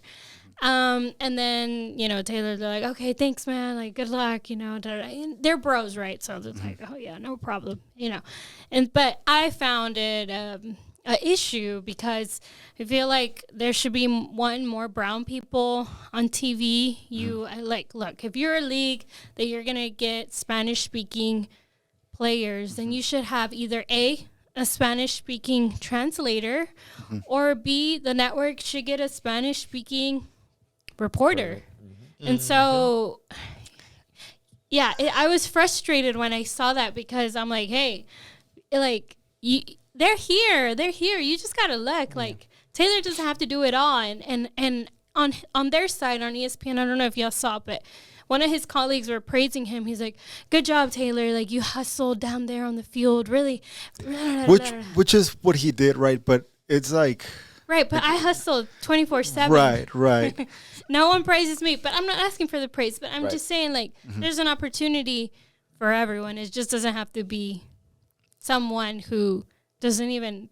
And then, you know, Taylor's like, "Okay, thanks, man. Like, good luck, you know." And they're bros, right? So it's like, "Oh, yeah, no problem," you know. But I found it an issue because I feel like there should be more brown people on TV. Look, if you're a league that you're going to get Spanish-speaking players, then you should have either A, a Spanish-speaking translator, or B, the network should get a Spanish-speaking reporter. And so, yeah, I was frustrated when I saw that because I'm like, hey, like, they're here. You just got to look. Like, Taylor doesn't have to do it all. And on their side, on ESPN, I don't know if y'all saw, but one of his colleagues were praising him. He's like, "Good job, Taylor. Like, you hustled down there on the field. Really." Which is what he did, right? But it's like... Right, but I hustled 24/7. Right. No one praises me, but I'm not asking for the praise. But I'm just saying, like, there's an opportunity for everyone. It just doesn't have to be someone who doesn't even...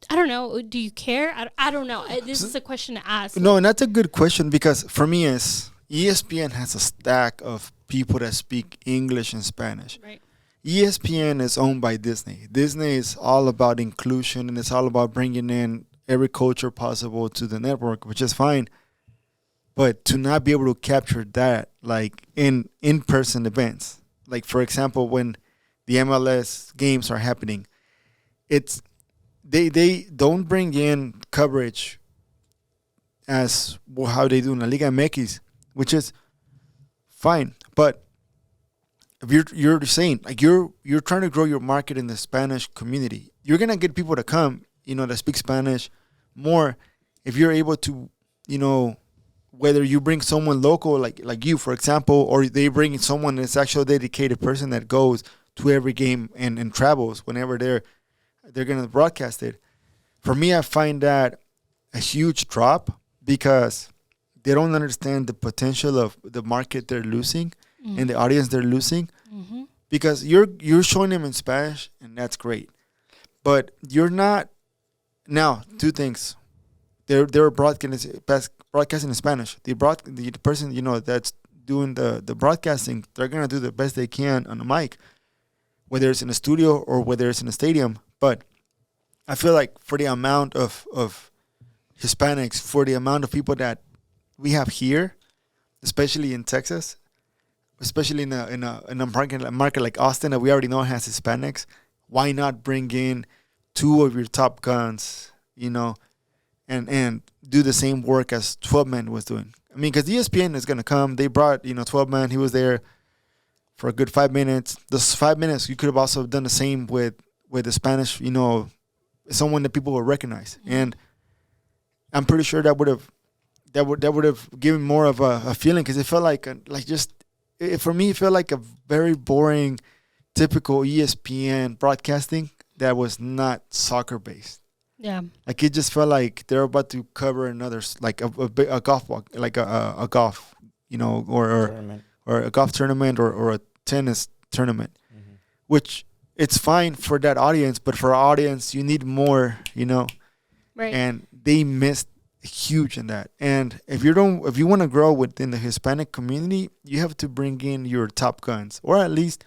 I don't know. Do you care? I don't know. This is a question to ask. No, and that's a good question because for me, ESPN has a stack of people that speak English and Spanish. Right. ESPN is owned by Disney. Disney is all about inclusion and it's all about bringing in every culture possible to the network, which is fine. But to not be able to capture that, like in-person events, like for example, when the MLS games are happening, they don't bring in coverage as how they do in La Liga MX, which is fine. But if you're saying like you're trying to grow your market in the Spanish community, you're gonna get people to come, you know, that speak Spanish more if you're able to, you know, whether you bring someone local like you, for example, or they bring someone that's actually a dedicated person that goes to every game and travels whenever they're gonna broadcast it. For me, I find that a huge drop because they don't understand the potential of the market they're losing and the audience they're losing. Because you're showing them in Spanish and that's great, but you're not. Now, two things: they're broadcasting in Spanish. The person, you know, that's doing the broadcasting, they're gonna do the best they can on the mic. whether it's in a studio or whether it's in a stadium. But I feel like for the amount of Hispanics, for the amount of people that we have here, especially in Texas, especially in a market like Austin that we already know has Hispanics, why not bring in two of your top guns, and do the same work as 12 Man was doing? I mean, because ESPN is going to come. They brought, 12 Man. He was there for a good 5 minutes. Those 5 minutes, you could have also done the same with the Spanish, someone that people will recognize. And I'm pretty sure that would have given more of a feeling, because it felt for me, it felt like a very boring, typical ESPN broadcasting that was not soccer based. Yeah. Like, it just felt like they're about to cover another, like a golf walk, like a golf, or a golf tournament or a tennis tournament, which it's fine for that audience, but for our audience, you need more, Right. And they missed huge in that. And if you want to grow within the Hispanic community, you have to bring in your top guns, or at least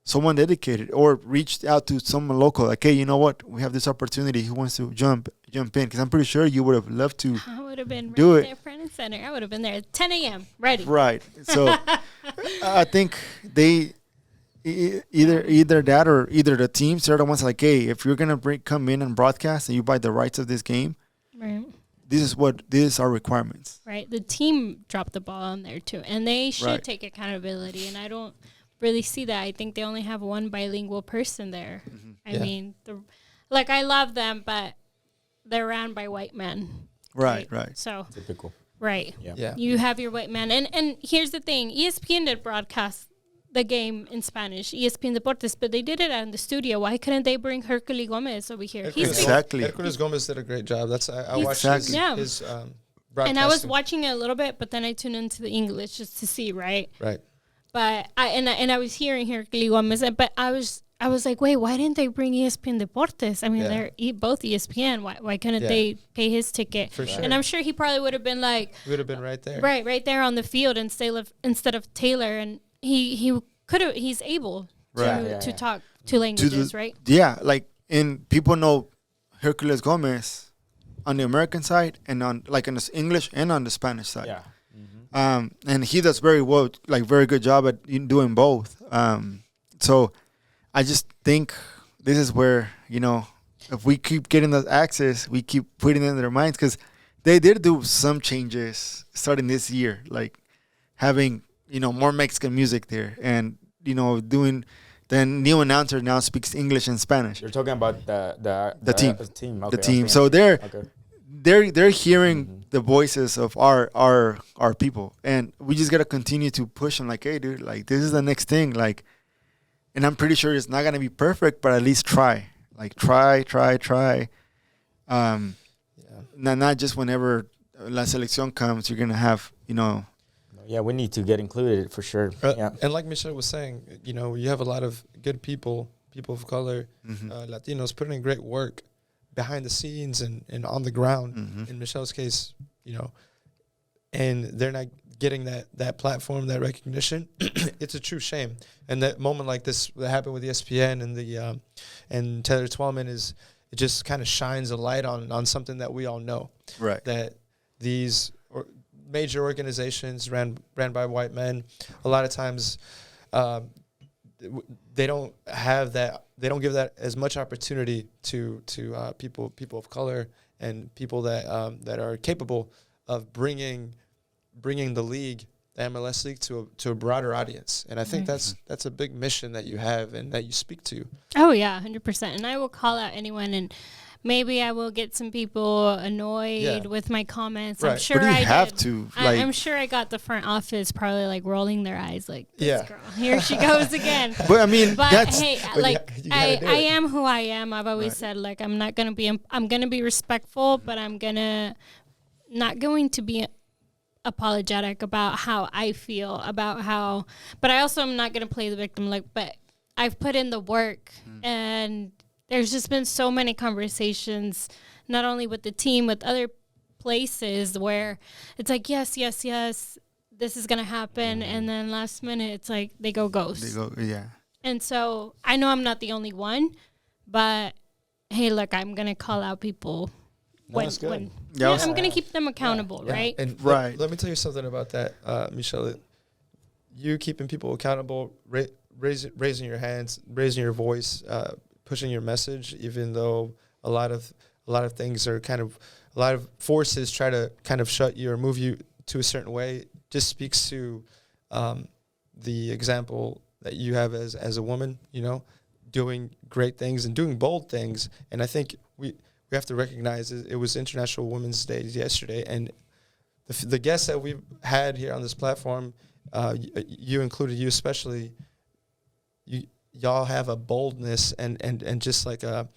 someone dedicated, or reach out to someone local. Like, hey, you know what? We have this opportunity. Who wants to jump in? Because I'm pretty sure you would have loved to. I would have been do right it. there front and center. I would have been there at 10 a.m. ready. Right. So I think they either that, or either the teams are the ones like, hey, if you're gonna come in and broadcast and you buy the rights of this game, Right. this is our requirements. Right. The team dropped the ball on there too, and they should Right. take accountability. And I don't really see that. I think they only have one bilingual person there. I mean, I love them, but they're ran by white men. Right. So Typical. right. Yeah. You have your white man, and here's the thing: ESPN did broadcast the game in Spanish, ESPN Deportes, but they did it out in the studio. Why couldn't they bring Herculez Gomez over here? Exactly. Herculez Gomez did a great job. I watched Exactly. his broadcasting. And I was watching it a little bit, but then I tuned into the English just to see, right? Right. But I was hearing Herculez Gomez, but I was like, wait, why didn't they bring ESPN Deportes? I mean, they're both ESPN. Why couldn't they pay his ticket? For sure. And I'm sure he probably would have been like, We would have been right there. right there on the field instead of Taylor, and he could have. He's able to talk two languages, right? Yeah, and people know Herculez Gomez on the American side, and on the English and on the Spanish side. Yeah. And he does very well, very good job at doing both. So I just think this is where, if we keep getting those access, we keep putting it in their minds, because they did do some changes starting this year, like having, more Mexican music there, and, doing, the new announcer now speaks English and Spanish. You're talking about the team. team. The team. So they're hearing the voices of our people, and we just gotta continue to push them. Like, hey, dude, this is the next thing. And I'm pretty sure it's not gonna be perfect, but at least try. Try. Not just whenever La Selección comes, you're gonna have Yeah, we need to get included for sure. Yeah. And like Michelle was saying, you have a lot of good people of color, Latinos, putting in great work behind the scenes and on the ground. In Michelle's case, and they're not getting that platform, that recognition. It's a true shame. And that moment like this that happened with ESPN and Taylor Twellman it just kind of shines a light on something that we all know. right. That these major organizations ran by white men, a lot of times they don't have that. They don't give that as much opportunity to people of color and people that are capable of bringing the league, the MLS league, to a broader audience. And I think that's a big mission that you have and that you speak to. Oh yeah, 100%. And I will call out anyone, and maybe I will get some people annoyed with my comments. Right. I'm sure But you I have did. to, I'm sure I got the front office probably rolling their eyes like, this Yeah. girl, here she goes again. But I mean, But that's hey, But you gotta do I it. am who I am. I've always said I'm not gonna be. I'm gonna be respectful, but I'm not going to be apologetic about how I feel about how. But I also am not gonna play the victim. But I've put in the work, and there's just been so many conversations, not only with the team, with other places where it's like, yes, this is gonna happen, and then last minute it's like they go ghost. yeah. And so I know I'm not the only one, but hey, look, I'm going to call out people That's good. I'm going to keep them accountable, right? And Right. let me tell you something about that, Michelle. You keeping people accountable, raising your hands, raising your voice, pushing your message, even though a lot of things are a lot of forces try to kind of shut you or move you to a certain way, just speaks to the example that you have as a woman, doing great things and doing bold things. And I think we have to recognize it was International Women's Day yesterday, and the guests that we've had here on this platform, you included, you especially, y'all have a boldness and just like a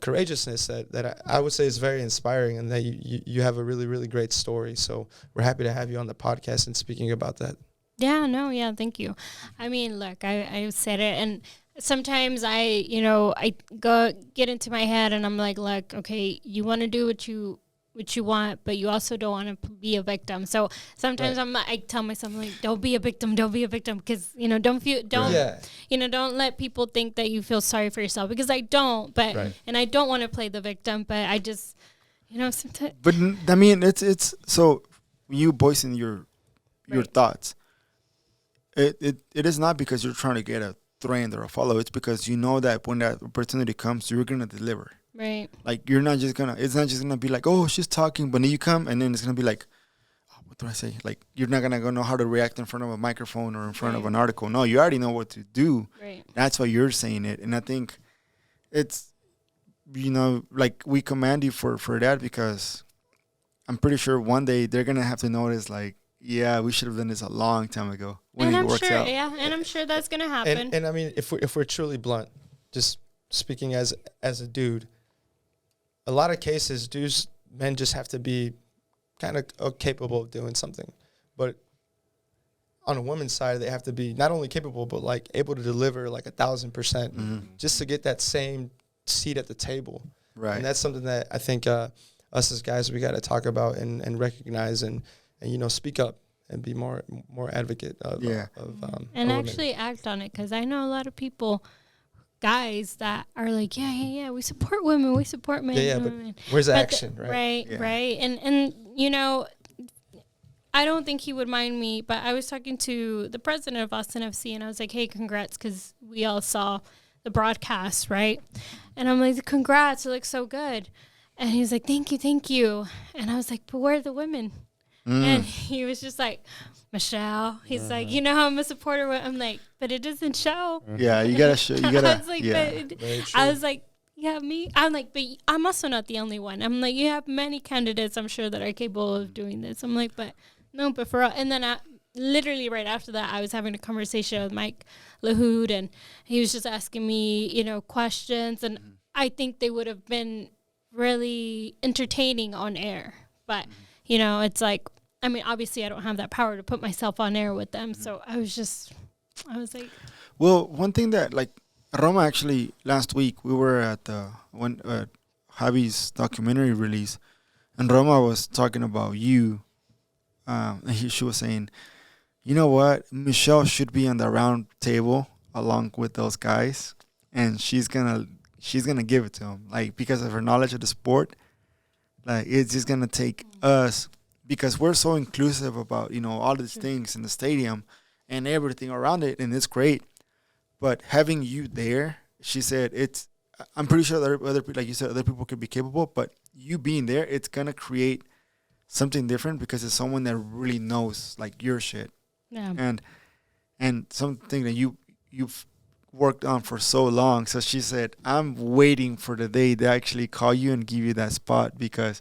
courageousness that I would say is very inspiring, and that you have a really, really great story. So we're happy to have you on the podcast and speaking about that. Yeah, thank you. I mean, look, I said it, and sometimes I go get into my head, and I'm like, look, okay, you want to do what you want, but you also don't want to be a victim. So sometimes I tell myself, like, don't be a victim, because don't let people think that you feel sorry for yourself, because I don't. But and I don't want to play the victim, but I just sometimes. But I mean, it's so you voicing your thoughts. It is not because you're trying to get a trend or a follow. It's because you know that when that opportunity comes, you're gonna deliver. Right. Like it's not just gonna be like, oh, she's talking, but then you come and then it's gonna be like, oh, what do I say? Like, you're not gonna know how to react in front of a microphone or in front of an article. No, you already know what to do. Right. That's why you're saying it. And I think it's, like, we commend you for that, because I'm pretty sure one day they're gonna have to notice, like, yeah, we should have done this a long time ago. And I'm sure that's gonna happen. And I mean, if we're truly blunt, just speaking as a dude, a lot of cases, men just have to be kind of capable of doing something. But on a woman's side, they have to be not only capable, but like able to deliver like 1,000%, just to get that same seat at the table. Right. And that's something that I think us as guys, we got to talk about and recognize and speak up and be more advocate of and actually act on it, because I know a lot of people, guys, that are like, yeah, we support women, we support men. But where's the action, right? Right. And I don't think he would mind me, but I was talking to the president of Austin FC, and I was like, hey, congrats, because we all saw the broadcast, right? And I'm like, congrats, it looks so good. And he's like, thank you. And I was like, but where are the women? And he was just like, Michelle, he's like, I'm a supporter. I'm like, but it doesn't show. Yeah, you gotta show. You gotta. I was like, I was like, yeah, me. I'm like, but I'm also not the only one. I'm like, you have many candidates, I'm sure, that are capable of doing this. I'm like, but for all. And then literally right after that, I was having a conversation with Mike LaHood, and he was just asking me, questions, and I think they would have been really entertaining on air. But it's like, I mean, obviously I don't have that power to put myself on air with them. So I was like. Well, one thing that, like, Roma, actually, last week we were at Javi's documentary release, and Roma was talking about you. And she was saying, you know what, Michelle should be on the round table along with those guys, and she's gonna give it to him, like, because of her knowledge of the sport. Like, it's just gonna take us, because we're so inclusive about all these things in the stadium and everything around it, and it's great. But having you there, she said, I'm pretty sure that other people, like you said, other people could be capable, but you being there, it's gonna create something different, because it's someone that really knows, like, your shit. Yeah. And something that you've worked on for so long. So she said, I'm waiting for the day they actually call you and give you that spot, because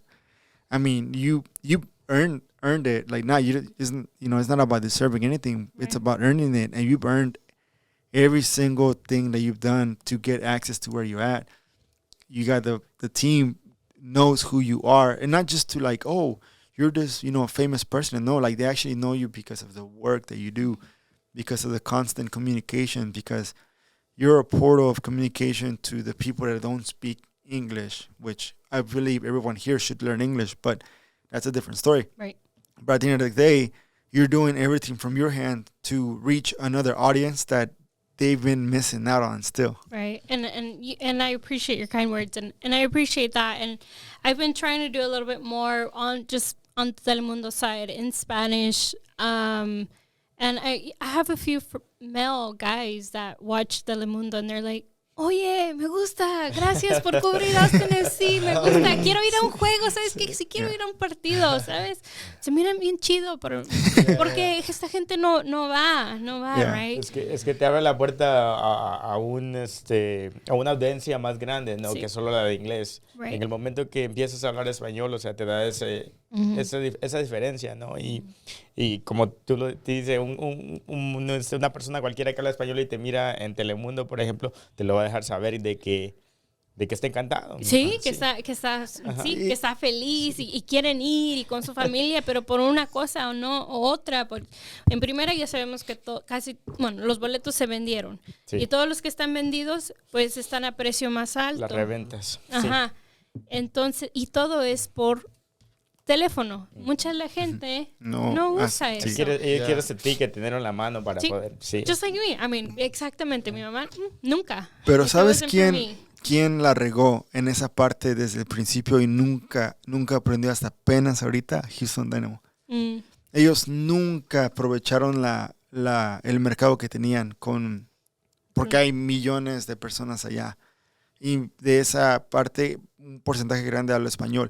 I mean, you earned it. Like, it's not about deserving anything. Right. It's about earning it, and you've earned every single thing that you've done to get access to where you're at. You got the team knows who you are, and not just to, like, oh, you're this a famous person. No, like, they actually know you because of the work that you do, because of the constant communication, because you're a portal of communication to the people that don't speak English, which I believe everyone here should learn English, but that's a different story. Right. But at the end of the day, you're doing everything from your hand to reach another audience that they've been missing out on still. Right. And I appreciate your kind words, and I appreciate that. And I've been trying to do a little bit more on Telemundo side in Spanish. And I have a few male guys that watch Telemundo, and they're like, oye, me gusta, gracias por cubrir Austin FC, me gusta, quiero ir a un juego, ¿sabes qué? Si quiero ir a un partido, ¿sabes? Se miran bien chido, pero porque esta gente no va, right? Es que te abre la puerta a una audiencia más grande, ¿no? Sí. Que solo la de inglés. Right. En el momento que empiezas a hablar español, o sea, te da esa diferencia, ¿no? Y como tú lo dices, una persona cualquiera que habla español y te mira en Telemundo, por ejemplo, te lo va a dejar saber de que está encantado. Sí, ¿no? que está feliz y quieren ir y con su familia, pero por una cosa o otra. En primera ya sabemos que los boletos se vendieron. Sí. Y todos los que están vendidos, pues están a precio más alto. Las reventas. Ajá. Sí. Entonces, y todo es por teléfono. Mucha la gente no usa eso. Ella quiere ese ticket, tenerlo en la mano para poder. Sí. Just like me. I mean, exactamente. Mi mamá nunca. Pero It ¿sabes wasn't for me. quién la regó en esa parte desde el principio y nunca aprendió hasta apenas ahorita? Houston Dynamo. Ellos nunca aprovecharon el mercado que tenían porque hay millones de personas allá. Y de esa parte, un porcentaje grande habla español.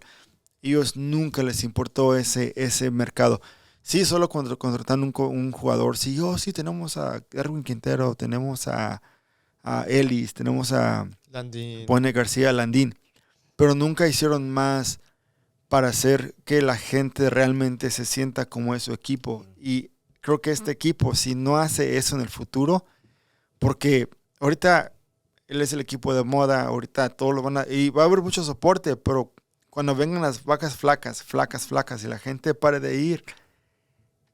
Ellos nunca les importó ese mercado. Sí, solo cuando contratan un jugador, sí, tenemos a Erwin Quintero, tenemos a Ellis, tenemos a Landín. Pone García, Landín, pero nunca hicieron más para hacer que la gente realmente se sienta como es su equipo. Y creo que este equipo, si no hace eso en el futuro, porque ahorita él es el equipo de moda, ahorita todo lo y va a haber mucho soporte, pero cuando vengan las vacas flacas, y la gente pare de ir,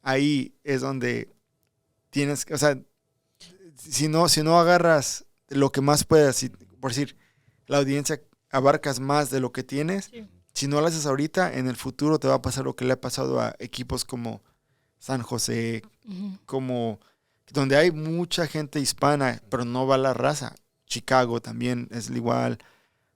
ahí es donde tienes, o sea, si no agarras lo que más puedas, por decir, la audiencia abarcas más de lo que tienes, si no lo haces ahorita, en el futuro te va a pasar lo que le ha pasado a equipos como San José, como donde hay mucha gente hispana, pero no va la raza. Chicago también es igual.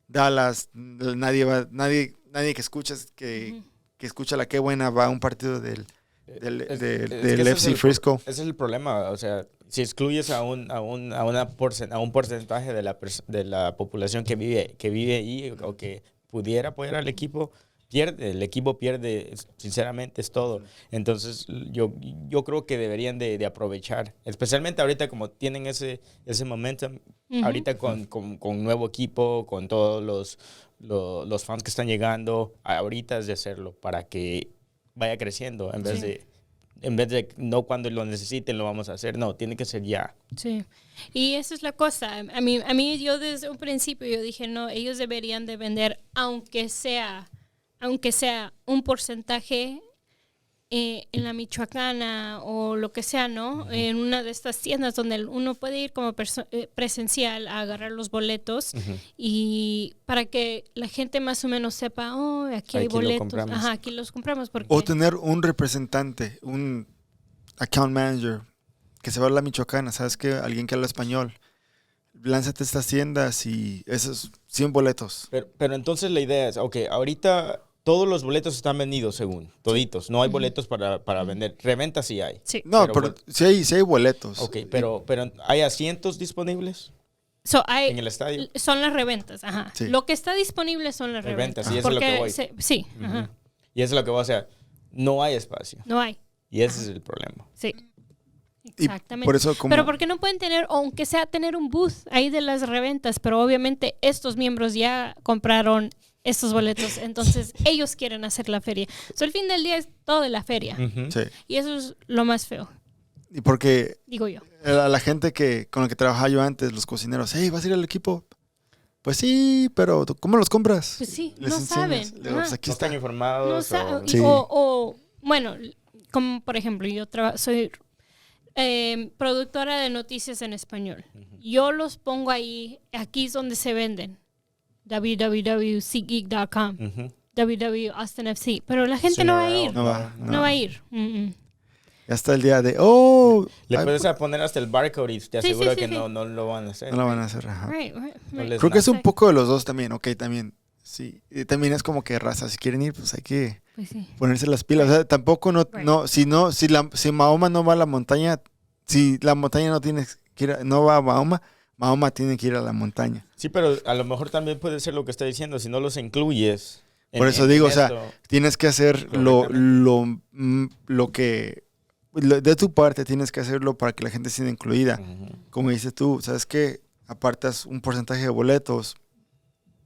Dallas, nadie que escuchas que escucha la qué buena va a un partido del FC Frisco. Ese es el problema, o sea, si excluyes a un porcentaje de la población que vive ahí o que pudiera apoyar al equipo, el equipo pierde, sinceramente es todo. Entonces yo creo que deberían de aprovechar, especialmente ahorita como tienen ese momentum, ahorita con nuevo equipo, con todos los fans que están llegando, ahorita es de hacerlo para que vaya creciendo en vez de no cuando lo necesiten lo vamos a hacer, no, tiene que ser ya. Sí, y esa es la cosa. A mí yo desde un principio yo dije, no, ellos deberían de vender aunque sea un porcentaje en la Michoacana o lo que sea, ¿no? En una de estas tiendas donde uno puede ir como presencial a agarrar los boletos y para que la gente más o menos sepa, aquí hay boletos. Aquí los compramos. Porque O tener un representante, un account manager que se va a la Michoacana, ¿sabes qué? Alguien que habla español. Lánzate a estas tiendas y esos 100 boletos. Pero entonces la idea es, ahorita todos los boletos están vendidos según, toditos. No hay boletos para vender. Reventa sí hay. Sí. No, pero sí hay boletos. Ok, pero ¿hay asientos disponibles en el estadio? Son las reventas, Sí. Lo que está disponible son las reventas. Y eso es lo que voy. Sí, Y eso es lo que voy a hacer. No hay espacio. No hay. Y ese es el problema. Sí. Y Exactamente. por eso Pero ¿por qué no pueden tener, aunque sea tener un booth ahí de las reventas? Pero obviamente estos miembros ya compraron estos boletos, entonces ellos quieren hacer la feria. El fin del día es todo de la feria. Sí. Y eso es lo más feo. Y porque digo yo. A la gente con la que trabajaba yo antes, los cocineros, ¿vas a ir al equipo? Pues sí, pero ¿cómo los compras? Pues sí, Les no enseñas. saben. Le digo, pues aquí No está. están informados. Bueno, como por ejemplo, yo soy productora de noticias en español. Yo los pongo ahí, aquí es donde se venden. www.cgeek.com www.austinfc. Pero la gente no va a ir. No va. No va a ir. Ya está el día de, oh. Le ay, puedes poner hasta el barcode y te Sí, aseguro sí, que sí. no lo van a hacer. no lo van a hacer. Ajá. Right. No les- Creo que es un Exacto. poco de los dos también, ok, también. Sí, y también es como que raza, si quieren ir, pues hay que Pues sí. ponerse las pilas. O sea, tampoco Right. si Mahoma no va a la montaña, si la montaña no va a Mahoma, Mahoma tiene que ir a la montaña. Sí, pero a lo mejor también puede ser lo que está diciendo, si no los incluyes. Por eso digo, o sea, esto. tienes que hacer lo que de tu parte tienes que hacerlo para que la gente sea incluida. Ujú. Como dices tú, ¿sabes qué? Apartas un porcentaje de boletos,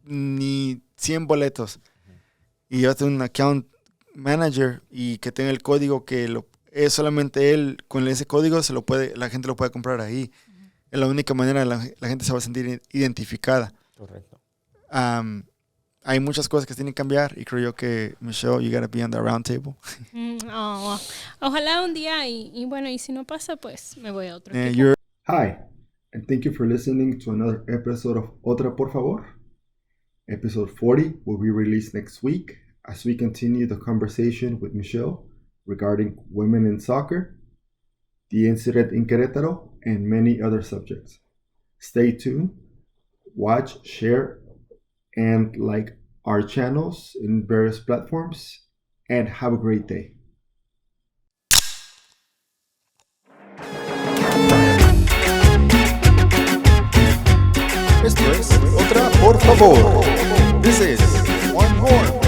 ni 100 boletos, y llévate un account manager y que tenga el código que es solamente él, con ese código la gente lo puede comprar ahí. Es la única manera la gente se va a sentir identificada. Correcto. Hay muchas cosas que tienen que cambiar y creo yo que, Michelle, you gotta be on the round table. Ojalá un día y bueno, y si no pasa, pues me voy a otro equipo. Hi, and thank you for listening to another episode of Otra, por favor. Episode 40 will be released next week as we continue the conversation with Michelle regarding women in soccer, the incident in Querétaro, and many other subjects. Stay tuned, watch, share, and like our channels in various platforms, and have a great day. Esto es Otra, por favor. This is one more.